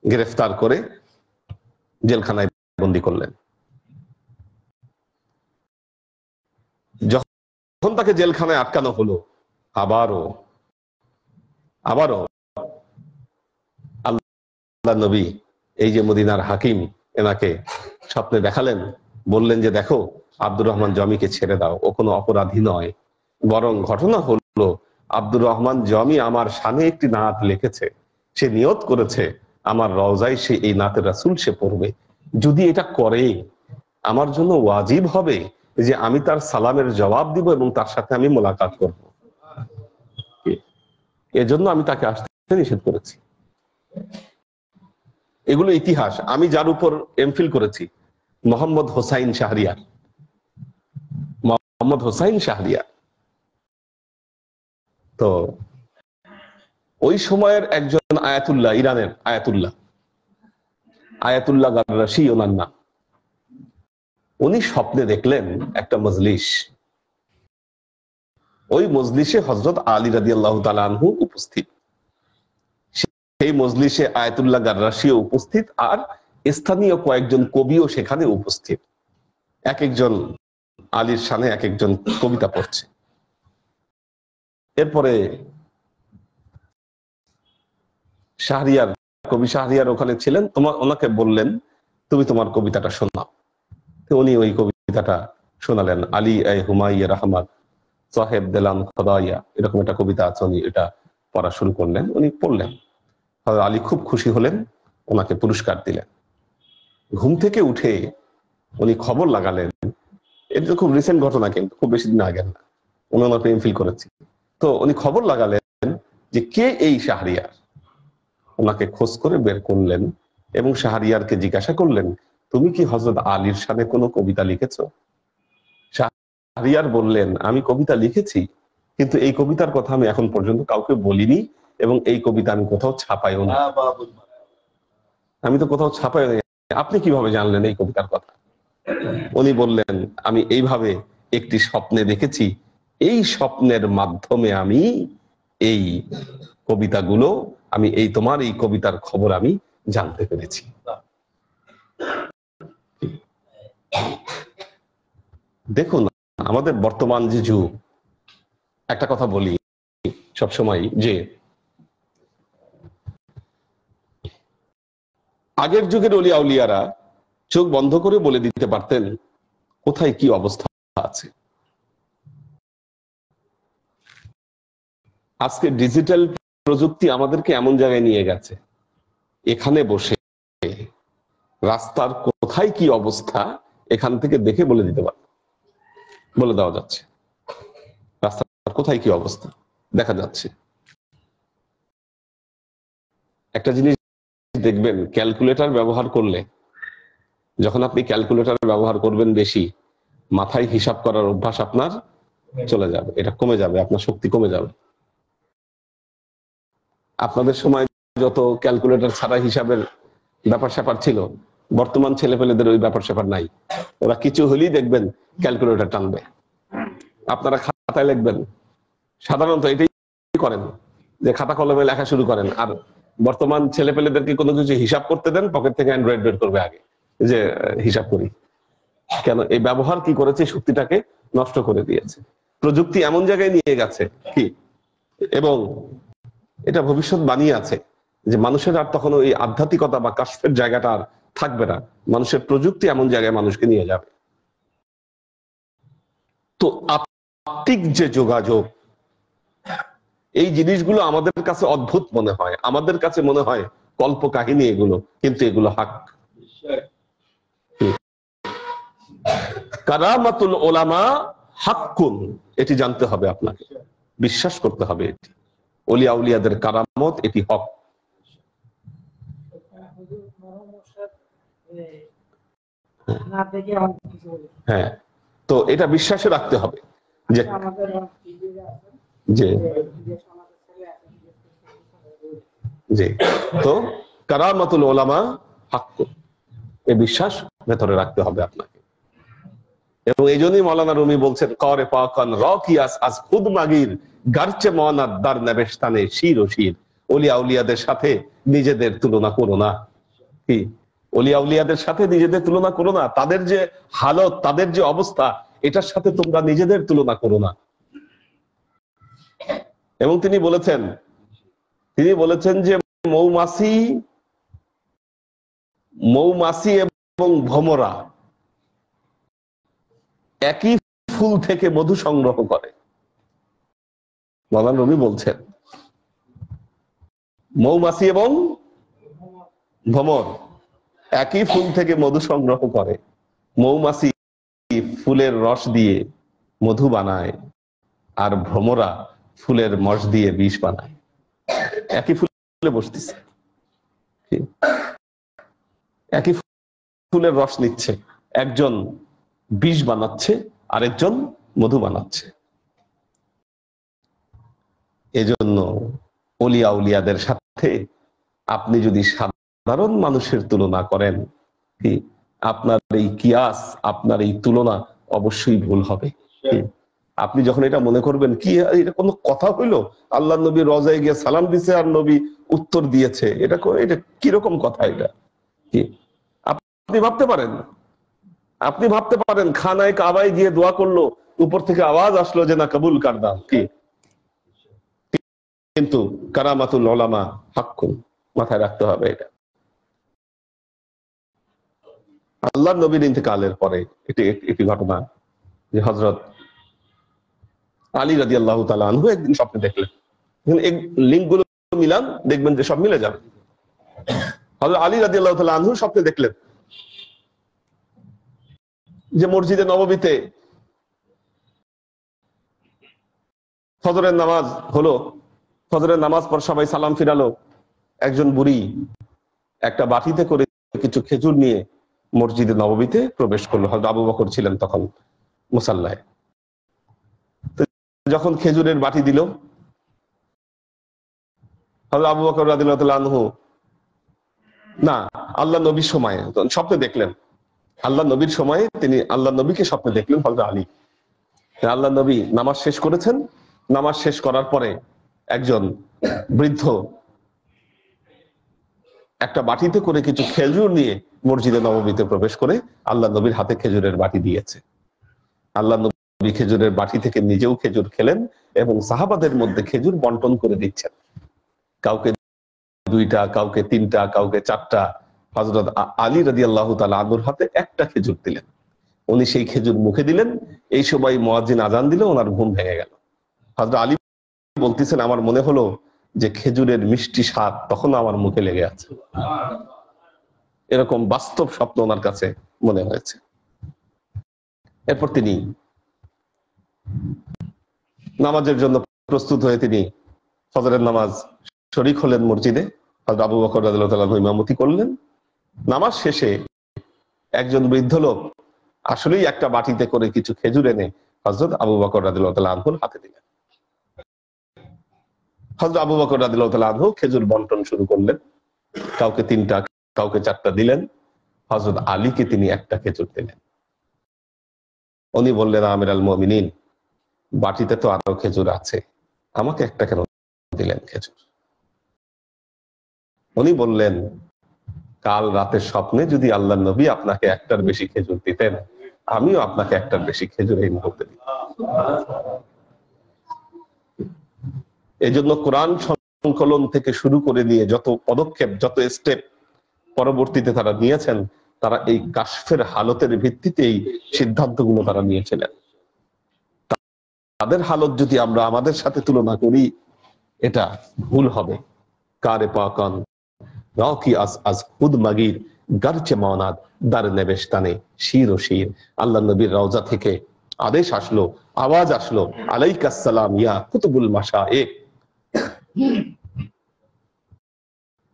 গ্রেফতার করে জেলখানায় বন্দী করলেন। যখন তাকে জেলখানায় আটকানো হলো, আবারও আল্লাহ নবী এই যে মদিনার হাকিম এনাকে স্বপ্নে দেখালেন, বললেন যে দেখো আব্দুর রহমান জমিকে ছেড়ে দাও, ও কোনো অপরাধী নয়। বরং ঘটনা হলো আব্দুর রহমান জমি আমার শানে একটি নাত লিখেছে, সে নিয়ত করেছে আমার রওজায় সে এই নাতের রাসূল সে পড়বে। যদি এটা করে আমার জন্য ওয়াজিব হবে যে আমি তার সালামের জবাব দিব এবং তার সাথে আমি মোলাকাত করব। এজন্য আমি তাকে আসতে নিষেধ করেছি। এগুলো ইতিহাস। আমি যার উপর এমফিল করেছি মোহাম্মদ হোসাইন শাহরিয়ার। তো ওই সময়ের একজন আয়াতুল্লাহ, ইরানের আয়াতুল্লাহ গাররাশি ওনার নাম। উনি স্বপ্নে দেখলেন একটা মজলিস, ওই মজলিসে হযরত আলী রাদিয়াল্লাহু তাআলা আনহু উপস্থিত। সেই মজলিসে আয়াতুল্লাহ গাররাশিও উপস্থিত আর স্থানীয় কয়েকজন কবিও সেখানে উপস্থিত। এক একজন আলীর শানে এক একজন কবিতা পড়ছে। এরপরে কবি শাহরিয়ার ওখানে ছিলেন, ওনাকে বললেন তুমি তোমার কবিতাটা শোনাও। তো উনি ওই কবিতাটা শোনালেন। আলী এ হুমাইয়া রহমত সাহেব দিলাম খোদাইয়া, এরকম একটা কবিতা আছে, উনি এটা পড়া শুরু করলেন। উনি পড়লেন, আলী খুব খুশি হলেন, ওনাকে পুরস্কার দিলেন। ঘুম থেকে উঠে উনি খবর লাগালেন, এটা খুব রিসেন্ট ঘটনা, কিন্তু খুব বেশি দিন আগের না, উনি ওনাকে এমফিল করেছি। তো উনি খবর লাগালেন যে কে এই শাহরিয়ার। ওনাকে খোঁজ করে বের করলেন এবং শাহরিয়ারকে জিজ্ঞাসা করলেন, তুমি কি হযরত আলীর শানে কোনো কবিতা লিখেছো? শাহরিয়ার বললেন, আমি কবিতা লিখেছি, কিন্তু এই কবিতার কথা আমি এখন পর্যন্ত কাউকে বলিনি এবং এই কবিতা আমি কোথাও ছাপাইও না। আমি তো কোথাও ছাপাই নাই, আপনি কিভাবে জানলেন এই কবিতার কথা? উনি বললেন, আমি এইভাবে একটি স্বপ্নে দেখেছি, এই স্বপ্নের মাধ্যমে আমি এই কবিতাগুলো, আমি এই তোমার এই কবিতার খবর আমি জানতে পেরেছি। দেখুন, আমাদের বর্তমান যে যুগ, একটা কথা বলি সবসময় যে আগের যুগের অলি আউলিয়ারা চোখ বন্ধ করে বলে দিতে পারতেন কোথায় কি অবস্থা আছে। আজকে ডিজিটাল প্রযুক্তি আমাদেরকে এমন জায়গায় নিয়ে গেছে, এখানে বসে রাস্তার কোথায় কি অবস্থা এখান থেকে দেখে বলে দেওয়া যাচ্ছে। রাস্তার কোথায় কি অবস্থা দেখা যাচ্ছে। একটা জিনিস দেখবেন, ক্যালকুলেটর ব্যবহার করলে, যখন আপনি ক্যালকুলেটর ব্যবহার করবেন বেশি, মাথায় হিসাব করার অভ্যাস আপনার চলে যাবে, এটা কমে যাবে, আপনার শক্তি কমে যাবে। আপনাদের সময় যত ক্যালকুলেটর ছাড়া হিসাবের ব্যাপার স্যাপার ছিল, বর্তমান ছেলেপেলেদের ওই ব্যাপার স্যাপার নাই। ওরা কিছু হলেই দেখবেন ক্যালকুলেটর টানবে। আপনারা খাতায় লিখবেন, সাধারণত এটাই করেন যে খাতা কলমে লেখা শুরু করেন। আর বর্তমান ছেলেপেলেদেরকে কোনো কিছু হিসাব করতে দেন, পকেট থেকে অ্যান্ড্রয়েড বের করবে আগে, যে হিসাব করি। কেন? এই ব্যবহার কি করেছে, শক্তিটাকে নষ্ট করে দিয়েছে। প্রযুক্তি এমন জায়গায় নিয়ে গেছে কি, এবং এটা ভবিষ্যৎ বানিয়ে আছে যে মানুষের আর তখন ওই আধ্যাত্মিকতা বা কাশফের জায়গাটা আর থাকবে না। মানুষের প্রযুক্তি এমন জায়গায় মানুষকে নিয়ে যাবে। তো আত্মিক যে যোগাযোগ, এই জিনিসগুলো আমাদের কাছে অদ্ভুত মনে হয়, আমাদের কাছে মনে হয় কল্প কাহিনী এগুলো, কিন্তু এগুলো হক। কারামাতুল উলামা হাক্কুন, এটি জানতে হবে আপনাকে, বিশ্বাস করতে হবে। এটি ওলিয়া উলিয়াদের কারামত, এটি হক। হ্যাঁ, তো এটা বিশ্বাসে রাখতে হবে যে জি, তো কারামাতুল উলামা হাক্কুন, এই বিশ্বাস ভেতরে রাখতে হবে আপনাকে। এবং এই জন্যই মৌলানা রুমি বলছেন, করে পাকান রকিয়াস আজ খুদ মাগির গারচে মনাদ দার নেবেস্তানে শির ও শির। ওলিয়া উলিয়াদের সাথে নিজেদের তুলনা করো না। কি, ওলিয়া উলিয়াদের সাথে নিজেদের তুলনা করো না। তাদের যে হালত, তাদের যে অবস্থা, এটার সাথে তোমরা নিজেদের তুলনা করো না। এবং তিনি বলেছেন যে মৌমাছি এবং ভ্রমরা একই ফুল থেকে মধু সংগ্রহ করে। মৌলানা রুমি বলছেন, মৌমাছি এবং ভ্রমর একই ফুল থেকে মধু সংগ্রহ করে। মৌমাছি ফুলের রস দিয়ে মধু বানায়, আর ভ্রমরা ফুলের মস দিয়ে বিষ বানায়। একই ফুলে বসতেছে, একই ফুলের রস নিচ্ছে, একজন বিষ বানাচ্ছে, আরেকজন মধু বানাচ্ছে। এজন্য ওলিয়া উলিয়াদের সাথে আপনি যদি সাধারণ মানুষের তুলনা করেন, কি আপনার এই কিয়াস, আপনার এই তুলনা অবশ্যই ভুল হবে। আপনি যখন এটা মনে করবেন, কি এটা কোনো কথা হইলো, আল্লাহ নবী রওজায় গিয়ে সালাম দিছে আর নবী উত্তর দিয়েছে, এটা কিরকম কথা? এটা কি আপনি ভাবতে পারেন খানায় কাবায় গিয়ে দোয়া করলো, উপর থেকে আওয়াজ আসলো যে না কবুল কারদাম, কি? কিন্তু কারামাতুল উলামা হাক্কুন, মাথায় রাখতে হবে এটা। আল্লাহ নবীর ইন্তেকালের পরে একটি ঘটনা, যে হযরত আলী রাদিয়াল্লাহু তাআলা আনহু একদিন স্বপ্নে দেখলেন। লিঙ্কগুলো মিলান, দেখবেন যে সব মিলে যাবে। হযরত আলী রাদিয়াল্লাহু তাআলা আনহু স্বপ্নে দেখলেন যে মসজিদে নববীতে ফজরের নামাজ হলো, ফজরের নামাজ পর সবাই সালাম ফিরালো, একজন বুড়ি একটা বাটিতে করে কিছু খেজুর নিয়ে মসজিদে নববীতে প্রবেশ করলো। হযরত আবু বকর ছিলেন তখন মুসাল্লায়। যখন খেজুরের বাটি দিল, হযরত আবু বকর রাদিয়াল্লাহু তাআলা আনহু না আল্লাহ নবীর সময়ে স্বপ্নে দেখলেন, আল্লাহ নবীর সময়ে তিনি আল্লাহ নবীকে স্বপ্নে দেখলেন হযরত আলী। আল্লাহ নবী নামাজ শেষ করেছেন, নামাজ শেষ করার পরে একজন বৃদ্ধ একটা বাটিতে করে কিছু খেজুর নিয়ে মসজিদে নববীতে প্রবেশ করে আল্লাহ নবীর হাতে খেজুরের বাটি দিয়েছে। আল্লাহ নবী খেজুরের বাটি থেকে নিজেও খেজুর খেলেন এবং সাহাবাদের মধ্যে খেজুর বন্টন করে দিচ্ছেন, কাউকে 2টা, কাউকে 3টা, কাউকে 4টা। হযরত আলী রাদিয়াল্লাহু তাআলা আনহুর হাতে একটা খেজুর দিলেন, উনি সেই খেজুর মুখে দিলেন। এই সময় মুয়াজ্জিন আজান দিল, ওনার ঘুম ভেঙে গেল। হযরত আলী বলতেছেন, আমার মনে হলো যে খেজুরের মিষ্টি স্বাদ তখন আমার মুখে লেগে আছে। এরকম বাস্তব স্বপ্ন ওনার কাছে মনে হয়েছে। এরপর তিনি নামাজের জন্য প্রস্তুত হয়ে তিনি ফজরের নামাজ শরীক হলেন মসজিদে। হযরত আবু বকর রাদিয়াল্লাহু তাআলা ইমামতি করলেন। নামাজ শেষে একজন বৃদ্ধ লোক আসলেই একটা বাটিতে করে কিছু খেজুর এনে হযরত আবু বকর রাদিয়াল্লাহু তাআলা আনহুর হাতে দিলেন। হযরত আবু বকর রাদিয়াল্লাহু তাআলা আনহু খেজুর বন্টন শুরু করলেন, কাউকে 3টা, কাউকে 4টা দিলেন। হযরত আলীকে তিনি একটা খেজুর দিলেন। উনি বললেন, আমিরুল মুমিনিন, বাটিতে তো আরো খেজুর আছে, আমাকে একটা কেন দিলেন খেজুর? উনি বললেন, কাল রাতের স্বপ্নে যদি আল্লাহ নবী আপনাকে একটার বেশি খেজুর দিতেন, আমিও আপনাকে একটার বেশি খেজুর এই মুহূর্তে দিতাম। এই জন্য কোরআন সংকলন থেকে শুরু করে নিয়ে যত পদক্ষেপ, যত স্টেপ পরবর্তীতে তারা নিয়েছেন, তারা এই কাশফের হালতের ভিত্তিতেই সিদ্ধান্তগুলো তারা নিয়েছিলেন। তাদের হালত যদি আমরা আমাদের সাথে তুলনা করি, এটা ভুল হবে। কারে পাকান রাকি আজ খুদ মাগির গারচে মাওনাদ দার নেবেশতানে শির ও শির। আল্লাহ নবীর রওজা থেকে আদেশ আসলো, আওয়াজ আসলো, আলাইকাস সালাম ইয়া কুতুবুল মাশায়েখ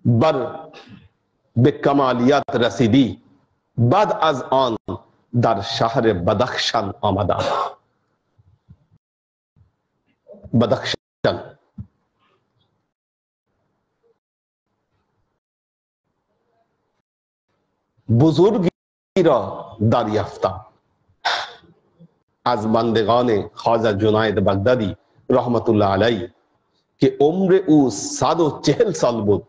বার বেকামালিয়াত রাসিদি বাদ আজ আন দার শাহরে বদখশান আমাদা। বদখশান बुजुर्गिरा दारियाफ्ता आज बंदेगाने ख्वाजा जुनायद बगदादी रहमतुल्लाह अलैह के उम्र उ 140 साल बुद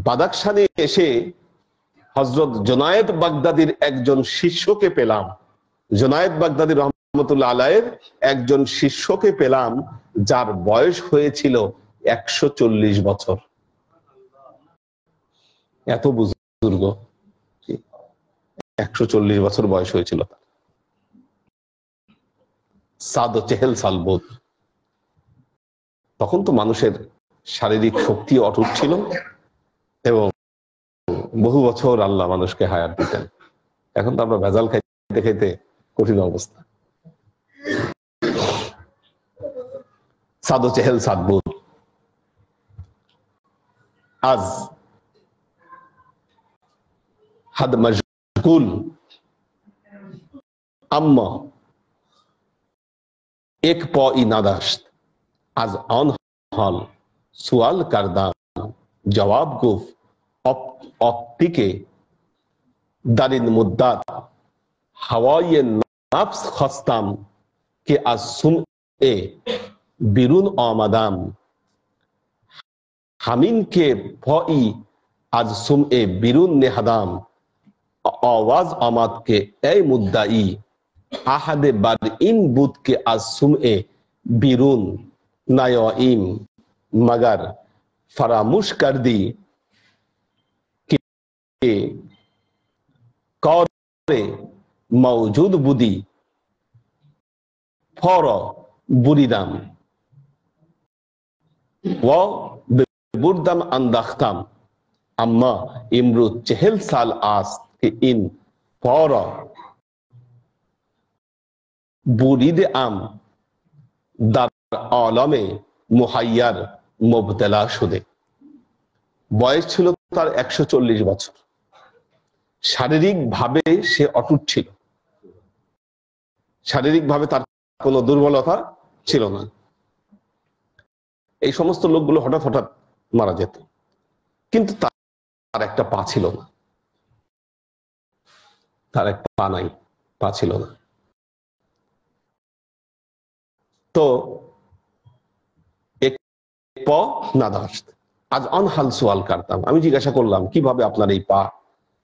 বাদাখশানে এসে হযরত জুনায়েদ বাগদাদির একজন শিষ্যকে পেলাম। জুনায়েদ বাগদাদি রহমতুল্লাহ আলাইহির একজন শিষ্যকে পেলাম যার বয়স হয়েছিল 140 বছর। এত বুজুর্গ, 140 বছর বয়স হয়েছিল তার। 140 সাল বোধ। তখন তো মানুষের শারীরিক শক্তি অটুট ছিল এবং বহু বছর আল্লাহ মানুষকে হায়াত দিতেন। এখন তো আমরা ভেজাল খাইতে খাইতে কঠিন অবস্থা। 140 সাল বোধ। আজ حد مشغول اما एक پایی نداشت از آن حال سوال کردم جواب گفت آپی که در این مدت هوای نفس خواستم که از سمع بیرون آمدم همین که پایی از سمع بیرون نهادم आवाज आमद के ए मुद्दाई आहद बद इन बुद के असुमे बिरून नायाइम मगर फरामुश कर दी कि कौरे मौजूद बुदी फौरा बुरीदम व बुरदम अंदाख्तम अम्मा इमरु 40 साल आस इन फौरा बुरीद आम दर आलमे मुहैयर মুবতালা সুদে। বয়স ছিল তার 140 বছর। শারীরিক ভাবে সে অটুট ছিল, শারীরিক ভাবে তার কোনো দুর্বলতা ছিল না। এই সমস্ত লোকগুলো হঠাৎ হঠাৎ মারা যেত, কিন্তু তার একটা পা ছিল না, তার এক পা নাই, পা ছিল না। তো এক প নাদাস্ত আজ অনহাল সোয়াল করতাম, আমি জিজ্ঞাসা করলাম কিভাবে আপনার এই পা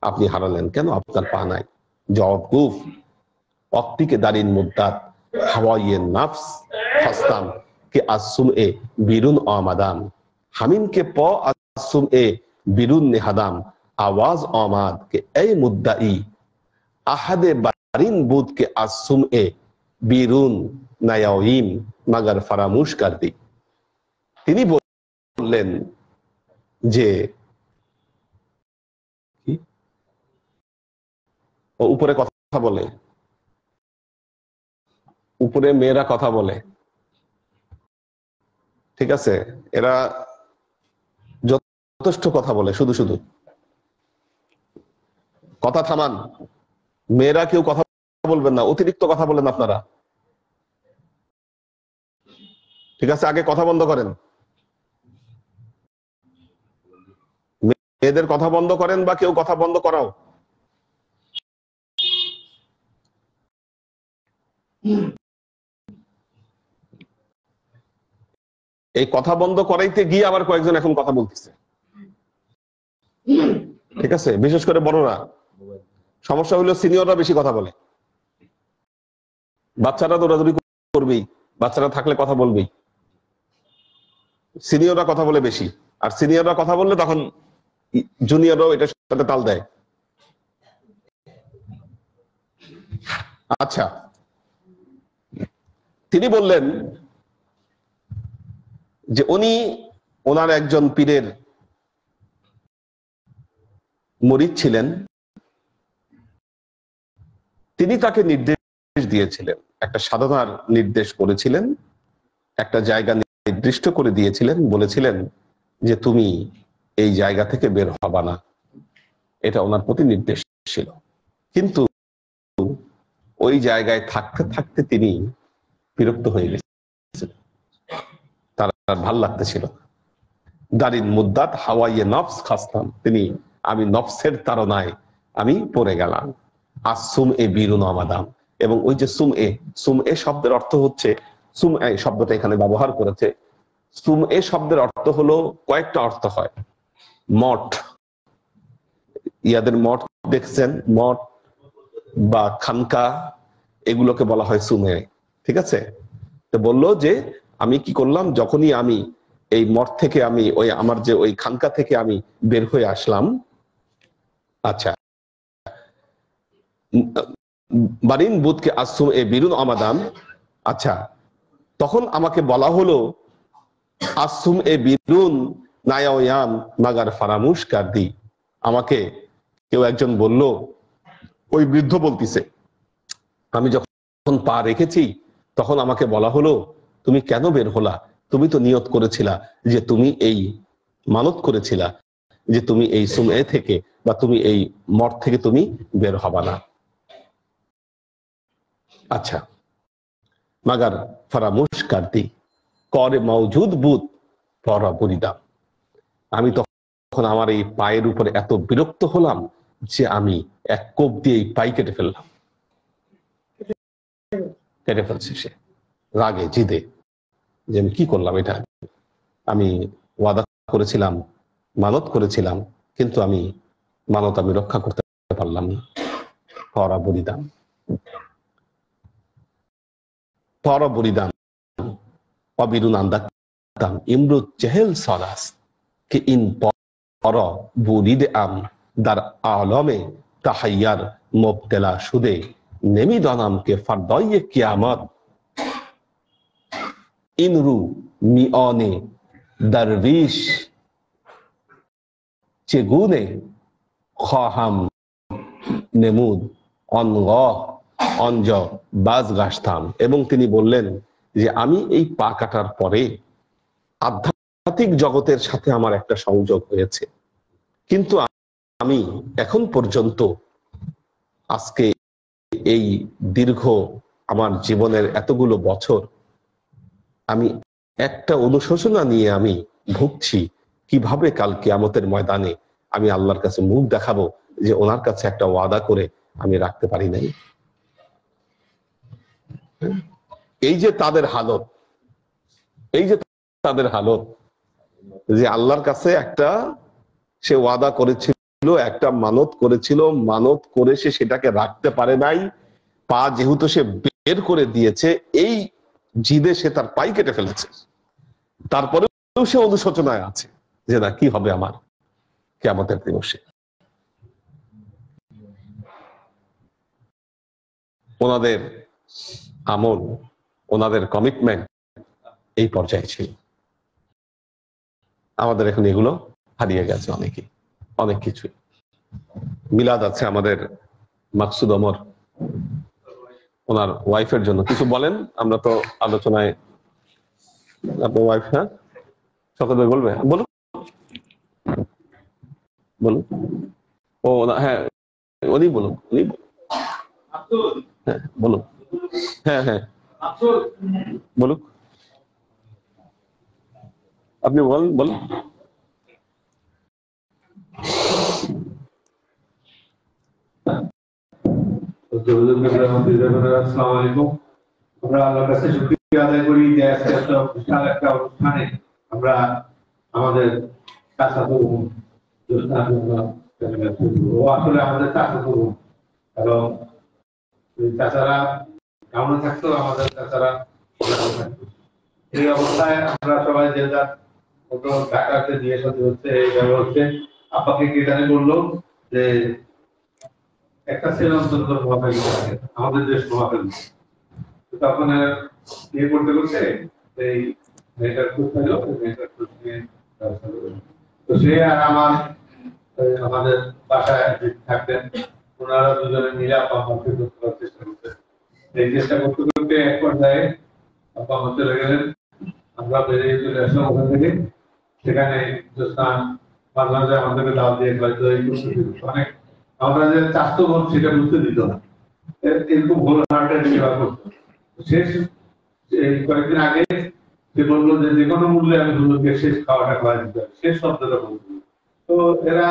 আপনি হারালেন, কেন আপনার পা নাই? জবাব গুফ অক্তিকে দারিন মুদ্দাত হাওয়াইয়ে নাফস ফাস্তাম কে আসুম এ বিরুন আমাদাম হামিম কে প আসুম এ বিরুন নেহাদাম আওয়াজ আমাদ কে এই মুদ্দাই আহাদে বারিন বুদ কে আসুম এ বিরুন নায়াইম মাগার ফারামুশ কর দি। তিনি বললেন যে উপরে কথা বলে, উপরে মেয়েরা কথা বলে, ঠিক আছে, এরা যথেষ্ট কথা বলে, শুধু শুধু কথা থামান। মেয়েরা কেউ কথা বলবেন না, অতিরিক্ত কথা বলেন আপনারা, ঠিক আছে? আগে কথা বন্ধ করেন, মেয়েদের কথা বন্ধ করেন বা কেউ কথা বন্ধ করাও। এই কথা বন্ধ করাইতে গিয়ে আবার কয়েকজন এখন কথা বলতেছে, ঠিক আছে? বিশেষ করে বড়রা। সমস্যা হলো সিনিয়ররা বেশি কথা বলে, বাচ্চারা দৌড়াদৌড়ি করবেই, বাচ্চারা থাকলে কথা বলবেই, সিনিয়ররা কথা বলে বেশি। আর সিনিয়ররা কথা বললে তখন জুনিয়ররাও এটার সাথে তাল দেয়। আচ্ছা, তিনি বললেন যে উনি ওনার একজন পীরের মুরিদ ছিলেন, তিনি তাকে নির্দেশ দিয়েছিলেন, একটা সাধনার নির্দেশ করেছিলেন, একটা জায়গা নির্দিষ্ট করে দিয়েছিলেন, বলেছিলেন যে তুমি এই জায়গা থেকে বের হবা না, এটা ওনার প্রতি নির্দেশ ছিল। কিন্তু ওই জায়গায় থাকতে থাকতে তিনি বিরক্ত হয়ে গেছেন, তার আর ভাল লাগতেছিল। দারিন মুদ্দাত হাওয়াইয়ে নফস খাস্তাম, তিনি আমি নফসের তাড়নায় আমি পড়ে গেলাম। আসুম এ বিরুন আমাদাম, এবং ওই যে সুম এ শব্দের অর্থ হচ্ছে, সুম এ শব্দটা এখানে ব্যবহার করেছে, সুম এ শব্দের অর্থ হলো, কয়েকটা অর্থ হয়। মঠ, ইয়াদের মঠ দেখছেন, মঠ বা খানকা, এগুলোকে বলা হয় সুমে, ঠিক আছে? তো বললো যে আমি কি করলাম, যখনই আমি এই মঠ থেকে, আমি ওই আমার যে ওই খানকা থেকে আমি বের হয়ে আসলাম, আচ্ছা, বারিন বুধকে আসুম এ বিরুন আমাদাম, আচ্ছা, তখন আমাকে বলা হলো আসুম এ বিরুন নায়াম মাগার ফারামুশ কারদি। আমাকে কেউ একজন বলল, ওই বৃদ্ধ বলতিছে, আমি যখন পা রেখেছি তখন আমাকে বলা হলো তুমি কেন বের হলা, তুমি তো নিয়ত করেছিলা, যে তুমি এই মানত করেছিলা যে তুমি এই সুমে থেকে বা তুমি এই মঠ থেকে তুমি বের হবা না। আচ্ছা, মাগার ফারামুশ কারদি করে মৌজুদ বুধ পরা বলিদাম। আমি তখন আমার এই পায়ের উপরে এত বিরক্ত হলাম যে আমি এক কোপ দিয়ে এই পাই কেটে ফেললাম, কেটে ফেলছে সে রাগে জিদে, যে আমি কি করলাম, এটা আমি ওয়াদা করেছিলাম, মানত করেছিলাম, কিন্তু আমি মানত আমি রক্ষা করতে পারলাম না। পরা বলিদাম, পরা বলিদাম অবিরুন আন্দাম ইমরুত চেহেল সরাস কে ইন পর বুলিদ আম দার আলমে তাহাইয়ার মুবতলা সুদে নেমি দানাম কে ফারদায়ে কিয়ামত ইনরু মিঅনে দরবিশ চেগুনে খাহাম নেমুদ অনগ অঞ্জ বাজ গাছতাম। এবং তিনি বললেন যে আমি এই পা কাটার পরে আধ্যাত্মিক জগতের সাথে আমার একটা সংযোগ হয়েছে, কিন্তু আমি এখন পর্যন্ত আজকে এই দীর্ঘ আমার জীবনের এতগুলো বছর আমি একটা অনুশোচনা নিয়ে আমি ভুগছি, কিভাবে কাল কিয়ামতের ময়দানে আমি আল্লাহর কাছে মুখ দেখাবো যে ওনার কাছে একটা ওয়াদা করে আমি রাখতে পারি নাই। এই যে তাদের হালত, এই যে তাদের হালত, যে আল্লাহর কাছে একটা সে ওয়াদা করেছিল, একটা মানত করেছিল, মানত করে সে সেটাকে রাখতে পারে নাই, পা যেহেতু সে বের করে দিয়েছে, এই জিদে সে তার পাই কেটে ফেলেছে, তারপরেও সে অনুশোচনায় আছে যে না কি হবে আমার কিয়ামতের দিবসে। ওনাদের আমল, ওনাদের কমিটমেন্ট এই পর্যায়ে ছিল। আমাদের এখন এগুলো হারিয়ে গেছে, অনেকেই অনেক কিছুই। মিলাদ আছে আমাদের মাকসুদ ওমর, ওনার ওয়াইফের জন্য কিছু বলেন। আমরা তো আলোচনায়, আপনার ওয়াইফ, হ্যাঁ শকত ভাই বলবে, বলুন বলুন। ও হ্যাঁ উনি বলুন, উনি হ্যাঁ বলুন, হ্যাঁ হ্যাঁ বলুন, আপনি বলুন বলুন। আসসালামু আলাইকুম। আমরা আল্লাহর কাছে শুকরিয়া আদায় করি যে আজকে এত বিশাল একটা অনুষ্ঠানে আমরা আমাদের চাচাতো বোন, ও আসলে আমাদের চাচাতো বোন, এবং চাচারা কেমন থাকতো, আমাদের চাচারা থাকতো। এই অবস্থায় আমরা সবাই যে যার মতো ঢাকাতে দিয়ে সাথে হচ্ছে, এইভাবে হচ্ছে আপাকে কেটানে বললো যে একটা ছেলে অন্তত মহাকালী থাকে, আমাদের দেশ মহাকালী। তখন ইয়ে করতে করতে এই মেয়েটার খুব হলো, মেয়েটার খুব নিয়ে তো সে আর আমাদের বাসায় থাকতেন, ওনারা দুজনে মিলে আব্বা আম্মাকে ধরতে করার চেষ্টা করতেন। এই চেষ্টা করতে করতে এক পর্যায়ে আব্বা আম্মা চলে গেলেন, আমরা বেরিয়ে চলে আসলাম ওখান থেকে। সেখানে মাঝে মাঝে আমাদেরকে দাওয়াত দিয়ে হয়তো এই অনেক আমরা যে চাষতো বোন সেটা বুঝতে দিত না, এরকম ভুল হার্টের সেবা করতো। শেষ কয়েকদিন আগে সে বললো যে যে কোনো মূল্যে আমি হুজুরকে শেষ খাওয়াটা খাওয়াই দিতে হবে, শেষ শব্দটা বলতো। তো এরা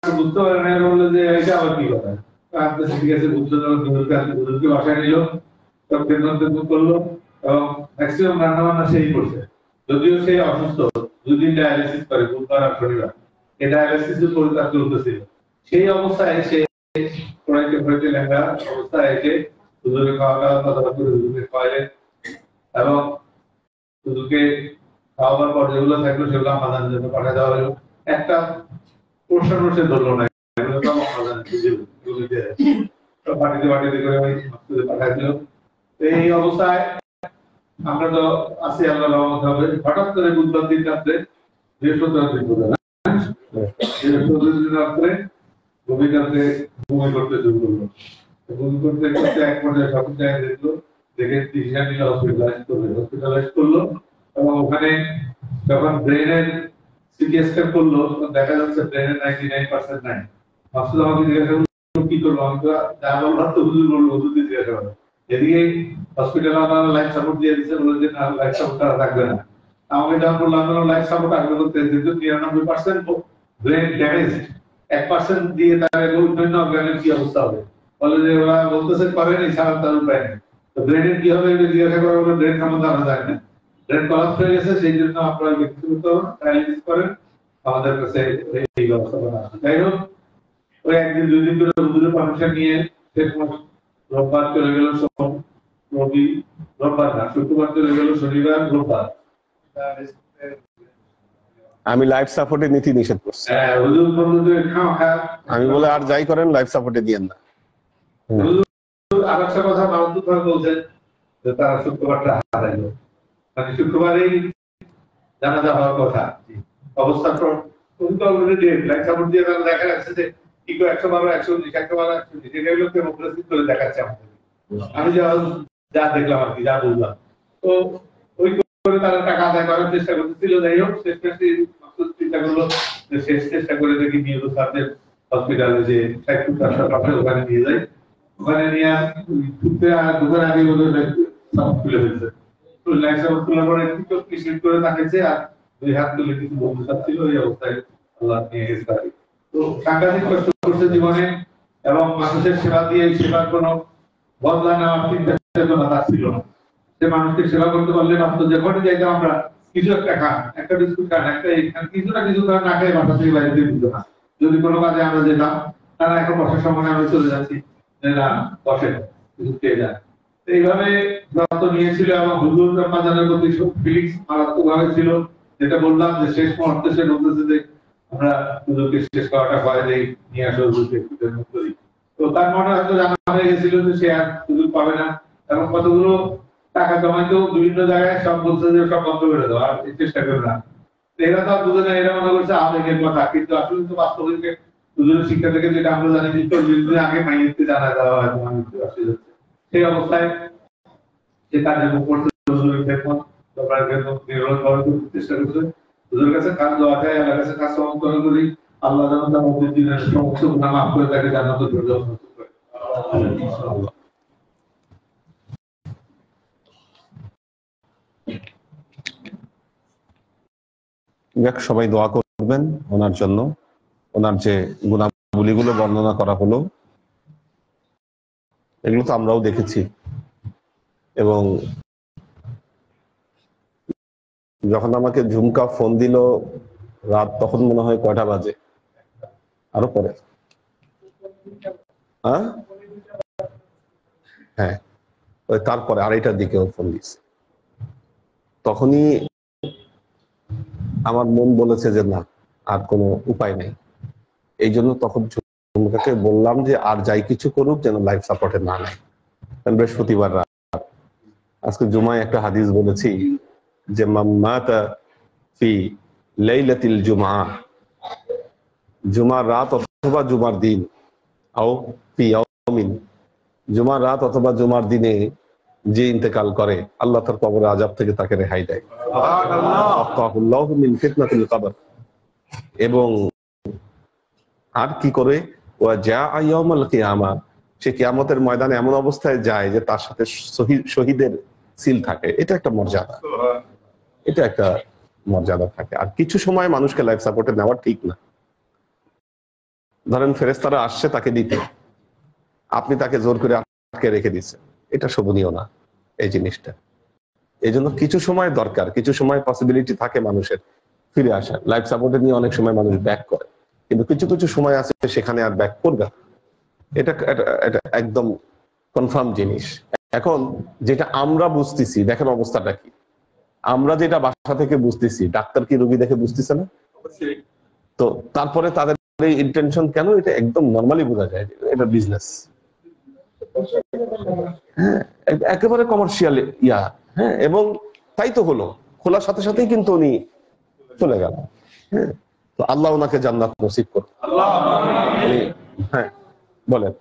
বুঝতে পারে না, বললো যে এটা আবার কি কথা। ঠিক আছে, বুঝতে হুজুরকে বাসায় নিল, সব কেন্দ্র করলো, এবং ম্যাক্সিমাম রান্না বান্না সেই করছে। যদিও সে অসুস্থ, দুদিন ডায়ালিসিস করে, বুধবার আর শনিবার, এই ডায়ালিসিস পরিচালনা চলতেছিল। সেই অবস্থায় সে পড়াইতে পড়াইতে লেখা অবস্থায় এসে হুজুরের খাওয়া দাওয়া কথা করে হুজুরকে খাওয়াইলেন, এবং হুজুরকে খাওয়াবার পর যেগুলো থাকলো সেগুলো আমাদের জন্য পাঠিয়ে দেওয়া হলো। একটা পোর্শন সে ধরলো না, পাঠিয়ে পাঠিয়ে করে ওই পাঠিয়ে দিল। এই অবস্থায় আমরা তো আছি আল্লাহ রহমত হবে। হঠাৎ করে বুধবার দিন রাত্রে, বৃহস্পতিবার দিন বৃহস্পতিবার দিন রাত্রে গভীর রাতে বমি করতে শুরু করলো। বমি করতে করতে এক পর্যায়ে সব জায়গায় দেখলো, দেখে ডিসিশন নিল হসপিটালাইজ করলো, এবং ওখানে যখন ব্রেনের সিটি স্ক্যান করলো দেখা যাচ্ছে ব্রেনের 99% নাই। মাসুদ আমাকে জিজ্ঞাসা করলো কি করবো, আমি তো যা বললাম তো হুজুর বললো, হুজুর দিয়ে জিজ্ঞাসা করলো। এদিকে হসপিটালে আপনারা লাইফ সাপোর্ট দিয়ে দিচ্ছেন, বলে যে না লাইফ সাপোর্ট তারা থাকবে না। আমাকে যখন বললাম লাইফ সাপোর্ট আসবে করতে, যেহেতু 99% ব্রেন ড্যামেজ, 1% দিয়ে তার অন্যান্য অর্গানের কি অবস্থা হবে। বলে যে ওরা বলতেছে করেনি, ছাড়া তার উপায় নেই। তো ব্রেনের কি হবে এটা জিজ্ঞাসা করা হলো, ব্রেন ক্ষমতা আমরা জানি না, ব্রেন কলাপস হয়ে গেছে, সেই জন্য আপনারা ব্যক্তিগত ডায়ালিসিস করেন, আমাদের কাছে এই ব্যবস্থা করা আছে। যাই হোক, ওই একদিন দুই দিন ধরে হুজুরের পারমিশন নিয়ে শেষ মাস রোববার চলে গেল, রোববার না শুক্রবার চলে গেল, শনিবার রোববার আমি লাইফ সাপোর্টে নীতি নিষেধ করছি। হুজুর বলল যে আমি বলে আর যাই করেন লাইফ সাপোর্টে দিয়েন না। আর একটা কথা মাহমুদ ভাই বলছেন যে তারা শুক্রবারটা হারাইল, মানে শুক্রবারেই জানাজা হওয়ার কথা অবস্থা অলরেডি লাইফ সাপোর্ট দিয়ে দেখা যাচ্ছে যে কি করে 112 119 112 120 এটা হলো ডেমোক্রেসি করে দেখাচ্ছে আমাদের। আমি যা দেখলাম আর কি, যা বুঝলাম, তো ওই করে তারা টাকা আদায় করার চেষ্টা করতেছিল। যাই হোক শেষ মেশে মাসুদ চিন্তা করলো যে শেষ চেষ্টা করে দেখি নিয়ে স্যারদের হসপিটালে যে 60-70 ওখানে নিয়ে যায়। ওখানে নিয়ে ঢুকতে আর ঢুকার আগে ওদের সাপোর্ট খুলে ফেলছে। তো লাইফ সাপোর্ট খোলার পরে কিছু কিসমিস করে তাকাইছে আর দুই হাত তুলে কিছু বন্ধু ছিল এই অবস্থায় আল্লাহ নিয়ে গেছে তাকে। তো সাংঘাতিক কষ্ট করছে জীবনে এবং মানুষের সেবা দিয়ে সেবার কোনো বদলা নেওয়ার চিন্তা চেতনা তার ছিল না। সে মানুষকে সেবা করতে পারলে ভাবতো যে ঘটে যাইতাম আমরা কিছু একটা খান, একটা বিস্কুট খান, একটা কিছু না কিছু খান না খেয়ে বাসা থেকে বাইরে দিয়ে দিত না। যদি কোনো কাজে আমরা যেতাম তারা এখন বসার সময় আমরা চলে যাচ্ছি যে না বসে কিছু খেয়ে যায়। এইভাবে যত নিয়েছিল এবং হুজুর রহমানের প্রতি ফিলিংস মারাত্মক ভাবে ছিল। যেটা বললাম যে শেষ মুহূর্তে সে বলতেছে যে আমরা হুজুরকে শেষ করাটা করে দেই, নিয়ে আসো হুজুরকে মুক্ত দিই। তো তার মনে হয়তো জানা হয়ে গেছিল যে সে আর সুযোগ পাবে না এবং কতগুলো টাকা জমাইতেও বিভিন্ন জায়গায় সব বলছে যে সব বন্ধ করে দেওয়া আর চেষ্টা করে না। এরা তো বুঝে না, এরা মনে করছে আবেগের কথা, কিন্তু আসলে তো বাস্তবিক হুজুরের শিক্ষা থেকে যেটা আমরা জানি যে 40 দিন আগে মাইয়েরকে জানা দেওয়া হয় তোমার মৃত্যু আসলে সেই অবস্থায় সে কার্যক্রম করতে হুজুরের খেদমত দরবার খেদমত নির্ভর করার চেষ্টা করছে। হুজুরের কাছে কাজ দোয়া চাই, আল্লাহর কাছে কাজ সমর্থন করি। আল্লাহ যেন তার মধ্যে দিনের সমস্ত গুনাহ মাফ করে তাকে জান্নাতুল ফেরদাউস নসিব করে। যাক, সবাই দোয়া করবেন ওনার জন্য। ওনার যে গুণাবলীগুলো বর্ণনা করা হলো এগুলো তো আমরাও দেখেছি, এবং যখন আমাকে ঝুমকা ফোন দিল রাত, তখন মনে হয় কয়টা বাজে, আরো পরে, হ্যাঁ হ্যাঁ, ওই তারপরে 2:30টার দিকে ও ফোন দিচ্ছে। তখনই আমার মন বলেছে যে না, আর কোনো উপায় নেই। এই জন্য তখন ঝুমকাকে বললাম যে আর যাই কিছু করুক যেন লাইফ সাপোর্টে না নেয়। বৃহস্পতিবার রাত, আজকে জুমায় একটা হাদিস বলেছি যে মাম্মাতা ফি লাইলাতিল জুমআ, জুমার রাত অথবা জুমার দিন, আও ফি ইয়াউমিন, জুমার রাত অথবা জুমার দিনে যে ইন্তেকাল করে আল্লাহ তার কবরের আযাব থেকে তাকে রেহাই দেয়। আল্লাহু মিন ফিতনাতিল কবর। এবং আর কি করে, ওয়া জাআ ইয়াউমাল কিয়ামা, সে কিয়ামতের ময়দানে এমন অবস্থায় যায় যে তার সাথে শহীদের সিল থাকে। এটা একটা মর্যাদা, এটা একটা মর্যাদা থাকে। আর কিছু সময় মানুষকে লাইফ সাপোর্টে নেওয়া ঠিক না। ধরেন ফেরেশতারা আসছে তাকে দিতে, আপনি তাকে জোর করে আটকে রেখে দিচ্ছেন, এটা শোভনীয় না এই জিনিসটা। এই জন্য কিছু সময় দরকার, কিছু সময় পসিবিলিটি থাকে মানুষের ফিরে আসার। লাইফ সাপোর্টে নিয়ে অনেক সময় মানুষ ব্যাক করে, কিন্তু কিছু কিছু সময় আছে সেখানে আর ব্যাক করবে না। এটা এটা একদম কনফার্ম জিনিস। এখন যেটা আমরা বুঝতেছি, দেখেন অবস্থাটা কি, আমরা যেটা বাসা থেকে বুঝতেছি ডাক্তার কি রোগী দেখে বুঝতেছে না? তো তারপরে তাদের এই ইন্টেনশন কেন, এটা একদম নরমালি বোঝা যায়, এটা বিজনেস। হ্যাঁ, একেবারে কমার্শিয়াল ইয়া। হ্যাঁ, এবং তাই তো হলো, খোলার সাথে সাথেই কিন্তু উনি চলে গেল। হ্যাঁ, তো আল্লাহ ওনাকে জান্নাত নসিব করুন। হ্যাঁ বলেন।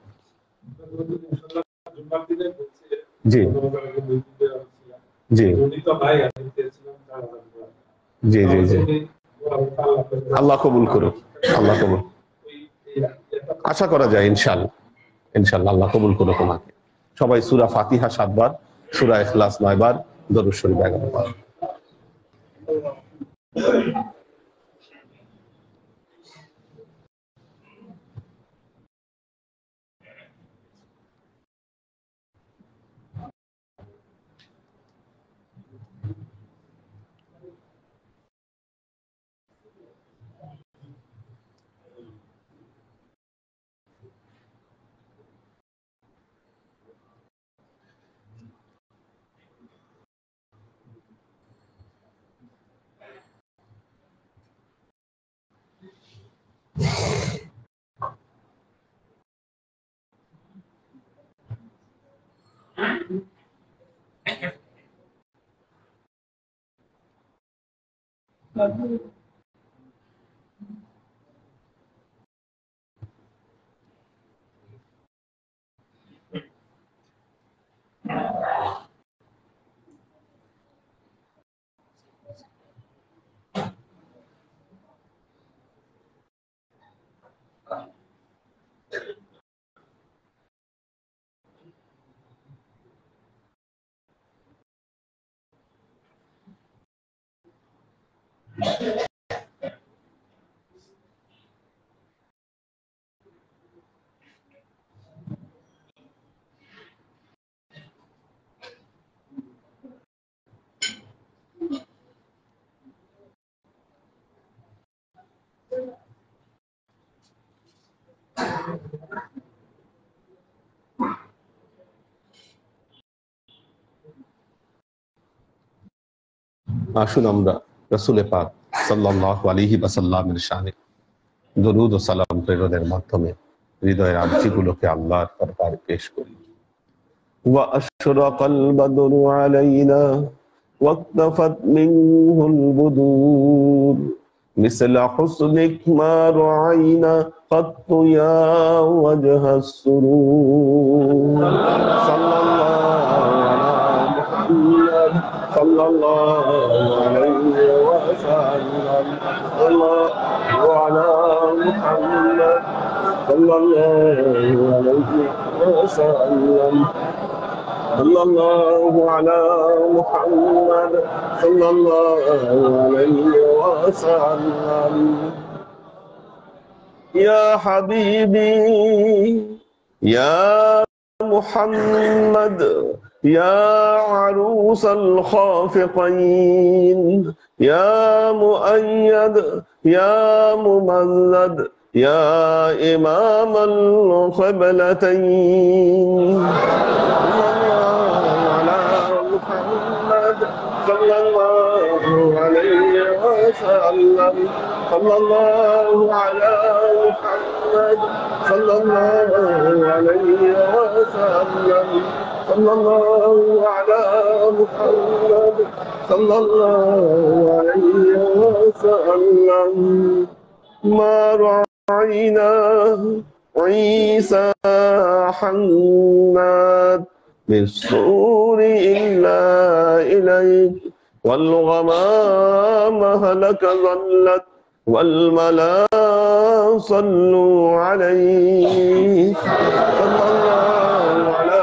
জি জি জি জি জি, আল্লাহ কবুল করুন, আল্লাহ কবুল, আশা করা যায় ইনশাআল্লাহ, ইনশাআল্লাহ আল্লাহ কবুল করুন ওনাকে। সবাই সূরা ফাতিহা 7 বার, সূরা ইখলাস 9 বার, দরুদ শরীফ 11 বার। আসুন আমরা রাসূল পাক সাল্লাল্লাহু আলাইহি ওয়াসাল্লামের শানে দরুদ ও সালাম প্রেরণের মাধ্যমে হৃদয়ের আর্জিগুলোকে আল্লাহর দরবারে পেশ করি। وأشرق البدر علينا واقتفت منه البدور مثل حسنك ما رعينا قط يا وجه السرور صلى الله على محمد صلى الله عليه وسلم الله على محمد صلى الله عليه وسلم صلى الله على محمد صلى الله عليه وسلم يا حبيبي يا محمد يا عروس الخافقين يا مؤيد يا ممجد يا إمام القبلتين صلى الله عليه وسلم صلى الله على محمد صلى الله عليه وسلم صلى الله على محمد صلى الله عليه وسلم ما رأينا عيسى حناد بالسور إلا إليك والغمام هلك ظلت والملا صلوا عليه صلى الله على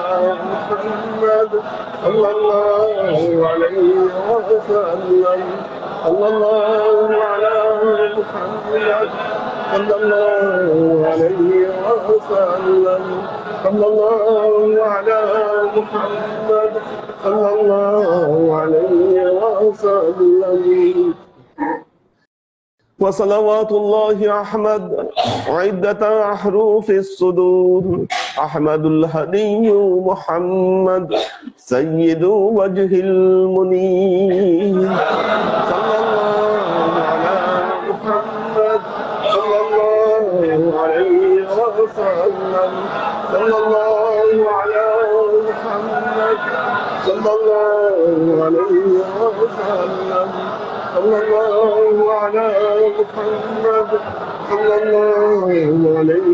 محمد صلى الله عليه وسلم صلى الله على محمد صلى الله عليه وسلم صلى الله على محمد صلى الله عليه وسلم وصلوات الله أحمد عدة أحرف الصدور أحمد الهدي محمد سيد وجه المنير صلى الله على محمد صلى الله عليه وسلم صلى الله على محمد صلى الله عليه وسلم صلى الله على محمد صلى الله عليه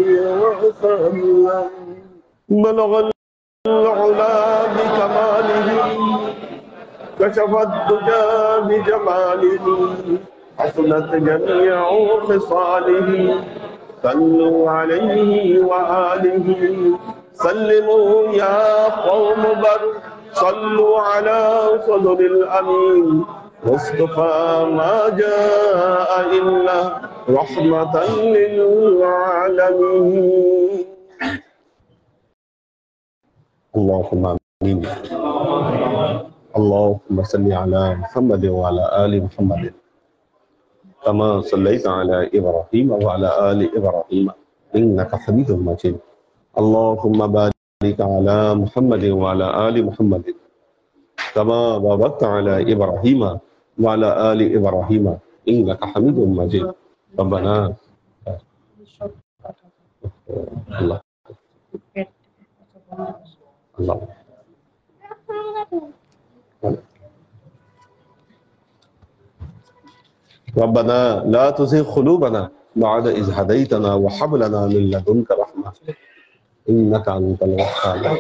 وسلم بلغ العلا بكماله كشف الدجى بجماله حسنت جميع خصاله صلوا عليه وآله سلموا يا قوم بر صلوا على صدر الأمين مصطفى ما جاء إلا رحمة للعالمين اللهم آمين اللهم صل على محمد وعلى آل محمد كما صليت على إبراهيم وعلى آل إبراهيم إنك حميد مجيد اللهم بارك على محمد وعلى آل محمد كما باركت على إبراهيم وعلى آل إبراهيم إنك حميد مجيد ربنا الله الله ربنا لا تزغ قلوبنا بعد إذ هديتنا وهب لنا من لدنك رحمة إنك أنت الوهاب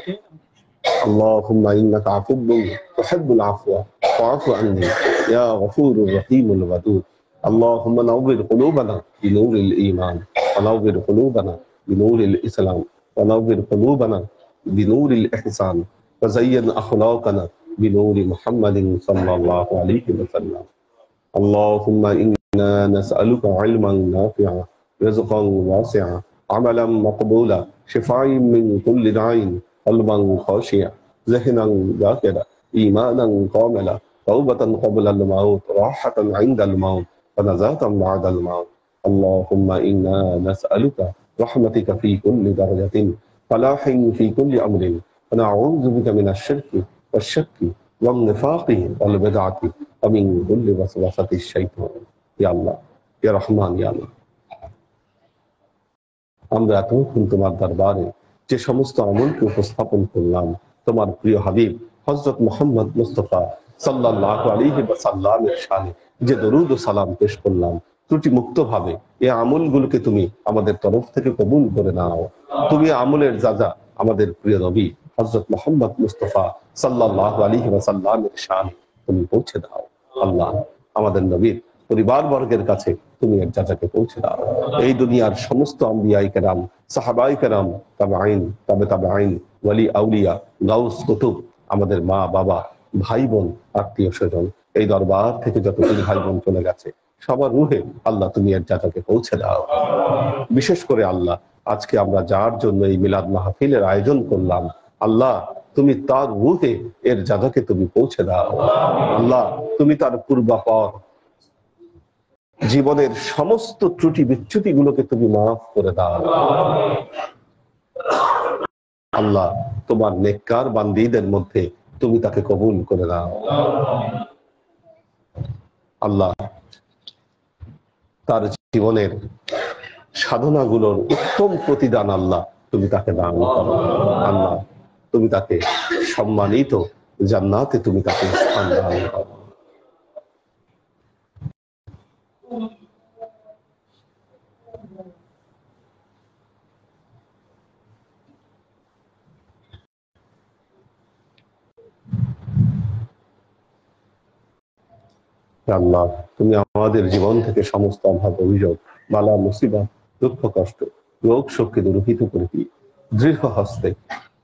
اللهم إنك عفو تحب العفو فاعف عني يا غفور رحيم الودود اللهم نور قلوبنا بنور الإيمان ونور قلوبنا بنور الإسلام ونور قلوبنا بنور الإحسان وزين أخلاقنا بنور محمد صلى الله عليه وسلم اللهم إنا نسألك علما نافعا رزقا واسعا عملا مقبولا شفاء من كل داء قلبا خاشعا ذهنا ذاكرا إيمانا كاملا توبة قبل الموت راحة عند الموت ونجاة بعد الموت اللهم إنا نسألك رحمتك في كل درجة فلاح في كل أمر ونعوذ بك من الشرك والشك والنفاق والبدعة ومن كل وسوسة الشيطان يا الله يا رحمن يا الله আমরা এতক্ষণ তোমার দরবারে যে সমস্ত আমলকে উপস্থাপন করলাম তোমার প্রিয় হাবিব হযরত মুহাম্মদ মুস্তাফা সাল্লাল্লাহু আলাইহি ওয়াসাল্লামের শানে যে দরুদ ও সালাম পেশ করলাম ত্রুটি মুক্ত ভাবে এই আমলগুলোকে তুমি আমাদের তরফ থেকে কবুল করে নাও। তুমি আমলের যা আমাদের প্রিয় নবী হযরত মুহাম্মদ মুস্তাফা সাল্লাল্লাহু আলাইহি ওয়াসাল্লামের শানে তুমি পৌঁছে দাও। আল্লাহ আমাদের নবীর পরিবার বর্গের কাছে তুমি এর যাজাকে পৌঁছে দাও। এই দুনিয়ার সমস্ত আম্বিয়ায়ে কেরাম, সাহাবায়ে কেরাম, তাবেঈন, তাবেঈন, ওয়ালি আউলিয়া, গাউস, কুতুব, আমাদের মা বাবা, ভাই বোন, আত্মীয় স্বজন, এই দরবার থেকে যতগুলো ভাই বোন চলে গেছে সবার রুহে আল্লাহ তুমি এর যাজাকে পৌঁছে দাও। বিশেষ করে আল্লাহ আজকে আমরা যার জন্য এই মিলাদ মাহফিলের আয়োজন করলাম আল্লাহ তুমি তার রুহে এর যাজাকে তুমি পৌঁছে দাও। আল্লাহ তুমি তার পূর্বাপর জীবনের সমস্ত ত্রুটি বিচ্যুতি গুলোকে তুমি মাফ করে দাও। আল্লাহ তোমার নেককার বান্দীদের মধ্যে তুমি তাকে কবুল করে দাও। আল্লাহ তার জীবনের সাধনাগুলোর উত্তম প্রতিদান আল্লাহ তুমি তাকে দান করো। আল্লাহ তুমি তাকে সম্মানিত জান্নাতে তুমি তাকে স্থান দান করো। আল্লাহ তুমি আমাদের জীবন থেকে সমস্ত অভাব, অভিযোগ, বালা, মুসিবত, দুঃখ, কষ্ট, রোগ শোককে দূরীভূত করে দিয়ে দৃঢ় হস্তে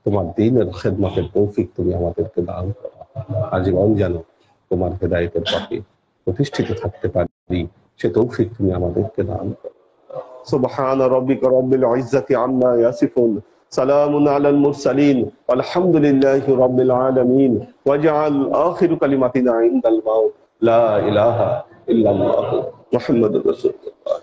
তোমার দ্বীনের খেদমতের তৌফিক তুমি আমাদেরকে দান করো। আজীবন যেন তোমার হেদায়েতের পথে প্রতিষ্ঠিত থাকতে পারি সে তৌফিক তুমি আমাদেরকে দান করো। সুবহান রাব্বিকা রাব্বিল ইজ্জাতি আম্মা ইয়াসিফুন সালামুন আলাল মুরসালিন আলহামদুলিল্লাহি রাব্বিল আলামিন ওয়াজআল আখিরু কালিমাতিনা ইনদাল মাউত লা ইলাহা ইল্লাল্লাহু মুহাম্মাদুর রাসূলুল্লাহ।